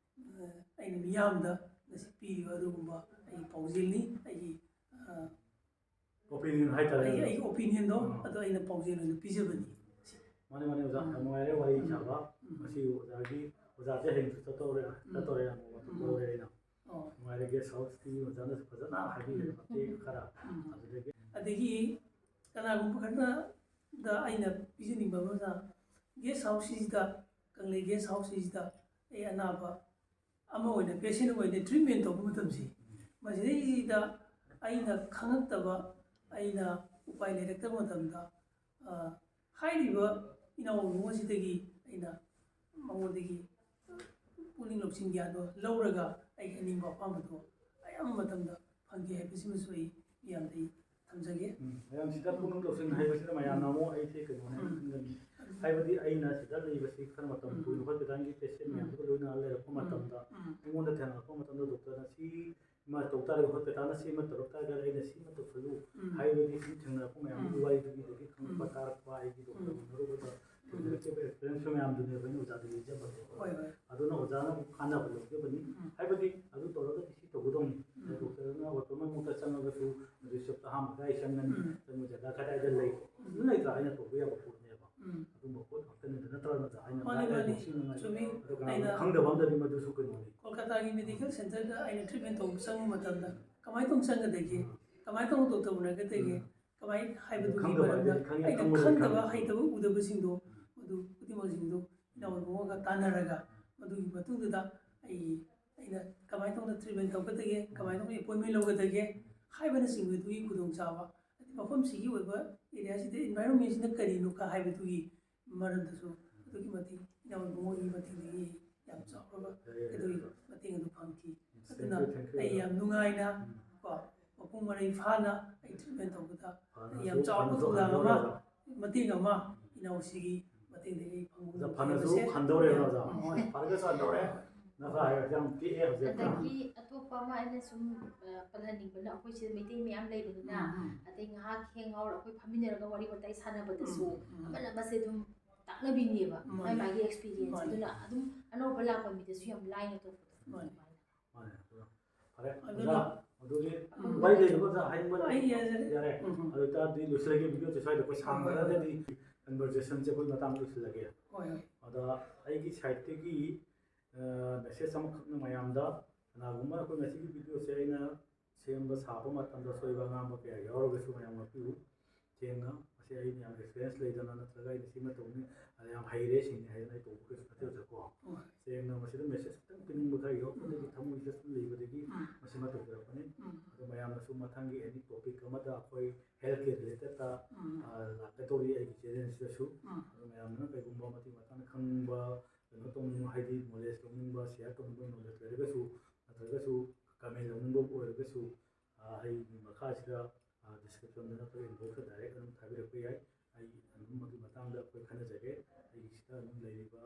ꯃꯤꯌꯥꯝꯗ ꯉꯁꯤ ꯄꯤꯔꯤꯕ ꯑꯗꯨꯒꯨꯝꯕ ꯑꯩꯒꯤ ꯄꯥꯎꯖꯦꯜꯅꯤ ꯑꯩꯒꯤ ꯑꯣꯄꯤꯅꯤꯌꯟ ꯍꯥꯏꯇꯥꯔꯦ ꯑꯩꯒꯤ ꯑꯣꯄꯤꯅꯤꯌꯟꯗꯣ ꯑꯗꯣ ꯑꯩꯅ ꯄꯥꯎꯖꯦꯜ ꯑꯣꯏꯅ ꯄꯤꯖꯕꯅꯤ ꯃꯥꯅꯤ ꯑꯣꯖꯥ ꯌꯥꯝ ꯅꯨꯡꯉꯥꯏꯔꯦ ꯋꯥꯔꯤ ꯁꯥꯕ ꯉꯁꯤ ꯑꯣꯖꯥꯁꯦ ꯍꯌꯦꯡꯁꯨ ꯆꯠꯇꯣꯔꯦ ꯍꯥꯎꯁꯁꯤꯗ ꯀꯪꯂꯩ ꯒꯦꯁ ꯍꯥꯎꯁꯁꯤꯗ ꯑꯩ ꯑꯅꯥꯕ ꯑꯃ ꯑꯣꯏꯅ ꯄꯦꯁꯦꯟ ꯑꯣꯏꯅ ꯇ꯭ꯔꯤꯠꯃꯦꯟ ꯇꯧꯕ ꯃꯇꯝꯁꯤ ꯃꯁꯤꯗꯩꯁꯤꯗ ꯑꯩꯅ ꯈꯪꯉꯛꯇꯕ ꯑꯩꯅ ꯎꯄꯥꯏ ꯂꯩꯔꯛꯇꯕ ꯃꯇꯝꯗ ꯍꯥꯏꯔꯤꯕ ꯏꯅꯥꯎ ꯏꯕꯨꯡ ꯑꯁꯤꯗꯒꯤ ꯑꯩꯅ ꯃꯉꯣꯟꯗꯒꯤ ꯄꯨꯛꯅꯤꯡ ꯂꯧꯁꯤꯡ ꯒ꯭ꯌꯥꯟꯗꯣ ꯂꯧꯔꯒ ꯑꯩꯒꯤ ꯑꯅꯤꯡꯕ ꯑꯄꯥꯝꯕꯗꯣ ꯑꯌꯥꯝꯕ ꯃꯇꯝꯗ ꯐꯪꯒꯦ ꯍꯥꯏꯕꯁꯤꯃꯁꯨ ꯑꯩ ꯃꯤꯌꯥꯝꯗ ꯊꯝꯖꯒꯦ ꯃꯌꯥꯝꯁꯤꯗ ꯄꯨꯛꯅꯤꯡ ꯂꯧꯁꯤꯡ ꯍꯥꯏꯕꯁꯤꯗ ꯃꯌꯥꯝꯅ ꯑꯃꯨꯛ ꯑꯩꯁꯦ ꯀꯩꯅꯣꯅꯦ ꯈꯟꯒꯅꯤ ꯍꯥꯏꯕꯗꯤ ꯑꯩꯅ ꯁꯤꯗ ꯂꯩꯕꯁꯤ ꯈꯔ ꯃꯇꯝ ꯀꯨꯏꯅ ꯍꯣꯁꯄꯤꯇꯥꯜꯒꯤ ꯄꯦꯁꯦꯟ ꯃꯌꯥꯝꯗꯨꯒ ꯂꯣꯏꯅꯅ ꯂꯩꯔꯛꯄ ꯃꯇꯝꯗ ꯑꯩꯉꯣꯟꯗ ꯊꯦꯡꯅꯔꯛꯄ ꯃꯇꯝꯗ ꯗꯣꯛꯇꯔꯅ ꯁꯤ ꯑꯃ ꯇꯧ ꯇꯥꯔꯒ ꯍꯣꯁꯄꯤꯇꯥꯜꯅ ꯁꯤ ꯑꯃ ꯇꯧꯔꯛ ꯇꯥꯔꯒꯗꯤ ꯑꯩꯅ ꯁꯤ ꯑꯃ ꯇꯧꯁꯜꯂꯨ ꯍꯥꯏꯕꯗꯤ ꯁꯨꯝ ꯊꯦꯡꯅꯔꯛꯄ ꯃꯌꯥꯝꯗꯨꯒꯤ ꯋꯥꯔꯤꯗꯨꯒꯤ ꯈꯪꯕ ꯇꯥꯔꯛꯄ ꯑꯩꯒꯤ ꯗꯣꯛꯇꯔ ꯎꯅꯔꯨꯕꯗ ꯊꯦꯡꯅꯔꯛꯈꯤꯕ ꯑꯦꯛꯁꯄꯤꯔꯤꯌꯦꯟꯁ ꯃꯌꯥꯝꯗꯨꯅꯦꯕ ꯑꯩꯅ ꯑꯣꯖꯥꯗ ꯂꯤꯖꯕꯗꯣ ꯑꯗꯨꯅ ꯑꯣꯖꯥꯅ ꯀꯥꯟꯅꯕ ꯂꯧꯖꯕꯅꯤ ꯍꯥꯏꯕꯗꯤ ꯑꯗꯨ ꯇꯧꯔꯒꯗꯤ ꯁꯤ ꯇꯧꯒꯗꯧꯅꯤ ꯗꯣꯛꯇꯔꯅ ꯑꯣꯇꯣꯃꯦꯟꯃꯨꯛꯇ ꯆꯪꯉꯒꯁꯨ ꯔꯤꯁꯦꯞꯇ ꯑꯍꯥꯟꯕꯗ ꯑꯩ ꯆꯪꯒꯅꯤ ꯆꯪꯕ ꯖꯒꯥ ꯀꯗꯥꯏꯗ ꯂꯩ ꯑꯗꯨ ꯂꯩꯇ꯭ꯔꯥ ꯑꯩꯅ ꯇꯧꯕ ꯌꯥꯕ ꯄꯣꯠꯅꯦꯕ ꯑꯗꯨꯝꯕ ꯄꯣꯠ ꯉꯥꯛꯇꯅꯤꯗ ꯅꯠꯇ꯭ꯔꯒ ꯑꯩꯅ ꯈꯪꯗꯕ ꯑꯝꯗꯗꯤ ꯃꯗꯨꯁꯨ ꯀꯩꯅꯣꯅꯤ ꯀꯣꯜꯀꯇꯥꯒꯤ ꯃꯦꯗꯤꯀꯦꯜ ꯁꯦꯟꯇꯔꯗ ꯑꯩꯅ ꯇ꯭ꯔꯤꯠꯃꯦꯟ ꯇꯧꯕ ꯆꯪꯕ ꯃꯇꯝꯗ ꯀꯃꯥꯏꯅ ꯇꯧꯅ ꯆꯪꯒꯗꯒꯦ ꯀꯃꯥꯏꯅ ꯇꯧꯅ ꯗꯣꯛꯇꯔ ꯎꯅꯒꯗꯒꯦ ꯀꯃꯥꯏꯅ ꯍꯥꯏꯕꯗꯨꯒꯤ ꯃꯔꯝꯗ ꯑꯩꯅ ꯈꯪꯗꯕ ꯍꯩꯇꯕ ꯎꯗꯕꯁꯤꯡꯗꯣ ꯃꯗꯨ ꯈꯨꯗꯤꯡꯃꯛꯁꯤꯡꯗꯣ ꯏꯅꯥꯎꯏꯕꯨꯡꯒ ꯇꯥꯟꯅꯔꯒ ꯃꯗꯨꯒꯤ ꯃꯇꯨꯡꯗꯨꯗ ꯑꯩꯅ ꯀꯃꯥꯏꯅ ꯇꯧꯅ ꯇ꯭ꯔꯤꯠꯃꯦꯟ ꯇꯧꯒꯗꯒꯦ ꯀꯃꯥꯏꯅ ꯇꯧꯅ ꯑꯦꯄꯣꯏꯟꯃꯦꯟ ꯂꯧꯒꯗꯒꯦ ꯍꯥꯏꯕꯅꯆꯤꯡꯕꯗꯨꯒꯤ ꯈꯨꯗꯣꯡꯆꯥꯕ ꯃꯐꯝꯁꯤꯒꯤ ꯑꯣꯏꯕ ꯑꯦꯔꯤꯌꯥꯁꯤꯗ ꯏꯟꯚꯥꯏꯔꯣꯟꯃꯦꯟꯁꯤꯅ ꯀꯔꯤꯅꯣ ꯍꯥꯏꯕꯗꯨꯒꯤ ꯃꯔꯝꯗꯁꯨ ꯑꯗꯨꯛꯀꯤ ꯃꯇꯤꯛ ꯏꯅꯥꯎꯏꯕꯨꯡꯒꯤ ꯃꯇꯦꯡꯗꯒꯤ ꯌꯥꯝ ꯆꯥꯎꯔꯕ ꯑꯗꯨꯒꯤ ꯃꯇꯦꯡ ꯑꯗꯨ ꯐꯪꯈꯤ ꯑꯗꯨꯅ ꯑꯩ ꯌꯥꯝ ꯅꯨꯡꯉꯥꯏꯅ ꯀꯣ ꯃꯄꯨꯡ ꯃꯔꯩ ꯐꯥꯅ ꯑꯩ ꯇ꯭ꯔꯤꯠꯃꯦꯟ ꯇꯧꯕꯗ ꯌꯥꯝ ꯆꯥꯎꯔꯕ ꯊꯧꯗꯥꯡ ꯑꯃ ꯃꯇꯦꯡ ꯑꯃ ꯏꯅꯥꯎꯁꯤꯒꯤ ꯃꯇꯦꯡꯗꯒꯤ ꯑꯩ ꯐꯪꯕ ꯐꯅꯁꯨ ꯍꯟꯗꯧꯔꯦꯕ ꯑꯣꯖꯥ ꯐꯔꯒꯁꯨ ꯍꯟꯗꯧꯔꯦ ꯅꯠꯇ꯭ꯔꯥ ꯌꯥꯝ ꯄꯤꯛꯑꯦ ꯍꯧꯖꯤꯛ ꯑꯗꯒꯤ ꯑꯇꯣꯞꯄ ꯑꯃ ꯑꯩꯅ ꯁꯨꯝ ꯄꯜꯍꯟꯅꯤꯡꯕꯅ ꯑꯩꯈꯣꯏ ꯁꯤꯗ ꯃꯩꯇꯩ ꯃꯌꯥꯝ ꯂꯩꯕꯅꯤꯅ ꯑꯗꯩ ꯉꯥꯏꯍꯥꯛ ꯍꯦꯡ ꯑꯩꯈꯣꯏ ꯐꯝꯃꯤꯟꯅꯔꯒ ꯋꯥꯔꯤ ꯋꯥꯇꯥꯏ ꯁꯥꯟꯅꯕꯗꯁꯨ ꯑꯃꯅ ꯑꯃꯁꯦ ꯑꯗꯨꯝ ꯇꯥꯛꯅꯕꯤꯅꯦꯕ ꯃꯥꯒꯤ ꯃꯥꯒꯤ ꯑꯦꯛꯁꯄꯤꯔꯤꯌꯦꯟꯁ ꯑꯗꯨꯅ ꯑꯗꯨꯝ ꯑꯅꯧꯕ ꯂꯥꯛꯄ ꯃꯤꯗꯁꯨ ꯌꯥꯝ ꯂꯥꯏꯅ ꯇꯧꯕꯗꯣ ꯃꯥꯅꯦ ꯐꯔꯦ ꯑꯣꯖꯥ ꯑꯗꯨꯒꯤ ꯋꯥꯔꯤ ꯂꯩꯔꯤꯕ ꯑꯣꯖꯥ ꯍꯥꯏꯅꯤꯡꯕ ꯌꯥꯔꯦ ꯑꯗꯨ ꯑꯣꯏꯇꯥꯔꯗꯤ ꯂꯣꯏꯁꯤꯜꯂꯒꯦ ꯚꯤꯗꯤꯑꯣꯁꯦ ꯁ꯭ꯋꯥꯏꯗ ꯑꯩꯈꯣꯏ ꯁꯥꯡꯈ꯭ꯔꯒꯗꯤ ꯀꯟꯚꯔꯖꯦꯁꯟꯁꯦ ꯑꯩꯈꯣꯏ ꯃꯇꯥꯡ ꯂꯣꯏꯁꯤꯜꯂꯒꯦ ꯑꯗ ꯑꯩꯒꯤ ꯁꯥꯏꯠꯇꯒꯤ ꯃꯦꯁꯦꯖ ꯑꯃꯈꯛꯅ ꯃꯌꯥꯝꯗ ꯀꯅꯥꯒꯨꯝꯕ ꯑꯩꯈꯣꯏ ꯉꯁꯤꯒꯤ ꯚꯤꯗꯤꯑꯣꯁꯦ ꯑꯩꯅ ꯁꯦꯝꯕ ꯁꯥꯕ ꯃꯇꯝꯗ ꯁꯣꯏꯕ ꯑꯉꯥꯡꯕ ꯀꯌꯥ ꯌꯥꯎꯔꯒꯁꯨ ꯃꯌꯥꯝ ꯉꯥꯛꯄꯤꯌꯨ ꯁꯦꯡꯅ ꯃꯁꯤ ꯑꯩꯅ ꯌꯥꯝ ꯑꯦꯛꯁꯄꯤꯔꯤꯌꯦꯟꯁ ꯂꯩꯗꯅ ꯅꯠꯇ꯭ꯔꯒ ꯑꯩꯅ ꯁꯤꯃ ꯇꯧꯅꯤ ꯌꯥꯝ ꯍꯩꯔꯦ ꯁꯤꯡꯉꯦ ꯍꯥꯏꯗꯅ ꯑꯩ ꯇꯧꯕ ꯀꯩꯁꯨ ꯅꯠꯇꯦꯕꯀꯣ ꯁꯦꯡꯅ ꯃꯁꯤꯗ ꯃꯦꯁꯦꯖ ꯈꯤꯇꯪ ꯄꯤꯅꯤꯡꯕ ꯈꯔ ꯌꯥꯎꯔꯛꯄꯗꯒꯤ ꯊꯃꯣꯏꯗ ꯁꯨꯝ ꯂꯩꯕꯗꯒꯤ ꯃꯁꯤꯃ ꯇꯧꯖꯔꯛꯄꯅꯤ ꯑꯗꯣ ꯃꯌꯥꯝꯅꯁꯨ ꯃꯊꯪꯒꯤ ꯑꯦꯅꯤ ꯇꯣꯄꯤꯛ ꯑꯃꯗ ꯑꯩꯈꯣꯏ ꯍꯦꯜꯊ ꯀꯦꯌꯔ ꯔꯤꯂꯦꯇꯦꯠꯇ ꯂꯥꯛꯀꯗꯧꯔꯤ ꯑꯩꯒꯤ ꯆꯦꯅꯦꯜꯁꯤꯗꯁꯨ ꯑꯗꯣ ꯃꯌꯥꯝꯅ ꯀꯩꯒꯨꯝꯕ ꯃꯇꯤꯛ ꯃꯇꯥꯡ ꯈꯪꯅꯤꯡꯕ ꯀꯩꯅꯣ ꯇꯧꯅꯤꯡꯕ ꯍꯥꯏꯗꯤ ꯅꯣꯂꯦꯖ ꯂꯧꯅꯤꯡꯕ ꯁꯤꯌꯔ ꯇꯧꯅꯤꯡꯕ ꯅꯣꯂꯦꯖ ꯂꯩꯔꯒꯁꯨ ꯅꯠꯇ꯭ꯔꯒꯁꯨ ꯀꯃꯦꯟ ꯂꯧꯅꯤꯡꯕ ꯑꯣꯏꯔꯒꯁꯨ ꯑꯩꯒꯤ ꯃꯈꯥꯁꯤꯗ ꯗꯤꯁꯀ꯭ꯔꯤꯞꯁꯟꯗ ꯅꯠꯇ꯭ꯔꯒ ꯏꯟꯕꯣꯛꯁꯇ ꯗꯥꯏꯔꯦꯛ ꯑꯗꯨꯝ ꯊꯥꯕꯤꯔꯛꯄ ꯌꯥꯏ ꯑꯩ ꯑꯗꯨꯝ ꯃꯗꯨꯒꯤ ꯃꯇꯥꯡꯗ ꯑꯩꯈꯣꯏ ꯈꯟꯅꯖꯒꯦ ꯑꯩꯒꯤꯁꯤꯗ ꯑꯗꯨꯝ ꯂꯩꯔꯤꯕ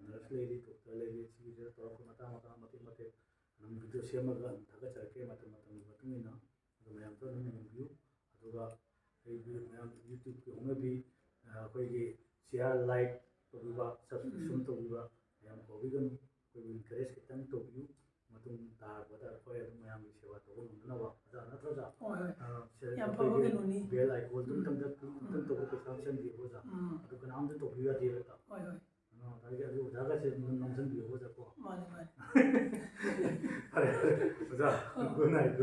ꯅꯔꯁ ꯂꯩꯔꯤ ꯗꯣꯛꯇꯔ ꯂꯩꯔꯤ ꯁꯤꯒꯤꯁꯤꯗ ꯇꯧꯔꯛꯄ ꯃꯇꯥꯡ ꯃꯇꯦꯛ ꯑꯗꯨꯝ ꯚꯤꯗꯤꯑꯣ ꯁꯦꯝꯃꯒ ꯑꯗꯨꯝ ꯊꯥꯒꯠꯆꯔꯛꯀꯦ ꯃꯇꯝꯒꯤ ꯃꯇꯨꯡ ꯏꯟꯅ ꯑꯗꯨ ꯃꯌꯥꯝꯁꯨ ꯑꯗꯨꯝ ꯌꯦꯡꯕꯤꯌꯨ ꯑꯗꯨꯒ ꯑꯩꯒꯤ ꯃꯌꯥꯝ ꯌꯨꯇ꯭ꯌꯨꯕꯀꯤ ꯍꯧꯅꯕꯤ ꯑꯩꯈꯣꯏꯒꯤ ꯁꯤꯌꯥꯔ ꯂꯥꯏꯛ ꯇꯧꯕꯤꯕ ꯁꯕꯁꯀ꯭ꯔꯤꯞꯁꯟ ꯇꯧꯕꯤꯕ ꯌꯥꯝ ꯀꯧꯕꯤꯒꯅꯨ ꯑꯩꯈꯣꯏꯕꯨ ꯏꯟꯀꯔꯦꯖ ꯈꯤꯇꯪ ꯇꯧꯕꯤꯌꯨ ꯃꯇꯨꯡ ꯇꯥꯔꯛꯄꯗ ꯑꯩꯈꯣꯏ ꯑꯗꯨꯝ ꯃꯌꯥꯝꯒꯤ ꯁꯦꯕꯥ ꯇꯧꯕ ꯉꯝꯅꯅꯕ ꯑꯣꯖꯥ ꯅꯠꯇ꯭ꯔꯣ ꯑꯩꯈꯣꯏꯒꯤ ꯕꯦꯜ ꯑꯥꯏꯀꯣꯟꯗꯨ ꯑꯝꯇꯪ ꯇꯧꯕ ꯄꯩꯁꯥ ꯆꯪꯗꯦꯕ ꯑꯣꯖꯥ ꯑꯗꯨ ꯀꯅꯥꯝꯇ ꯇꯧꯕꯤꯌꯨ ꯌꯥꯗꯦꯕ ꯑꯗꯨ ꯑꯣꯖꯥꯒꯁꯦ ꯅꯝꯁꯤꯟꯕꯤꯌꯨ ꯑꯣꯖꯥ ꯀꯣ ꯐꯔꯦ ꯑꯣꯖꯥ ꯒꯨꯗ ꯅꯥꯏꯠ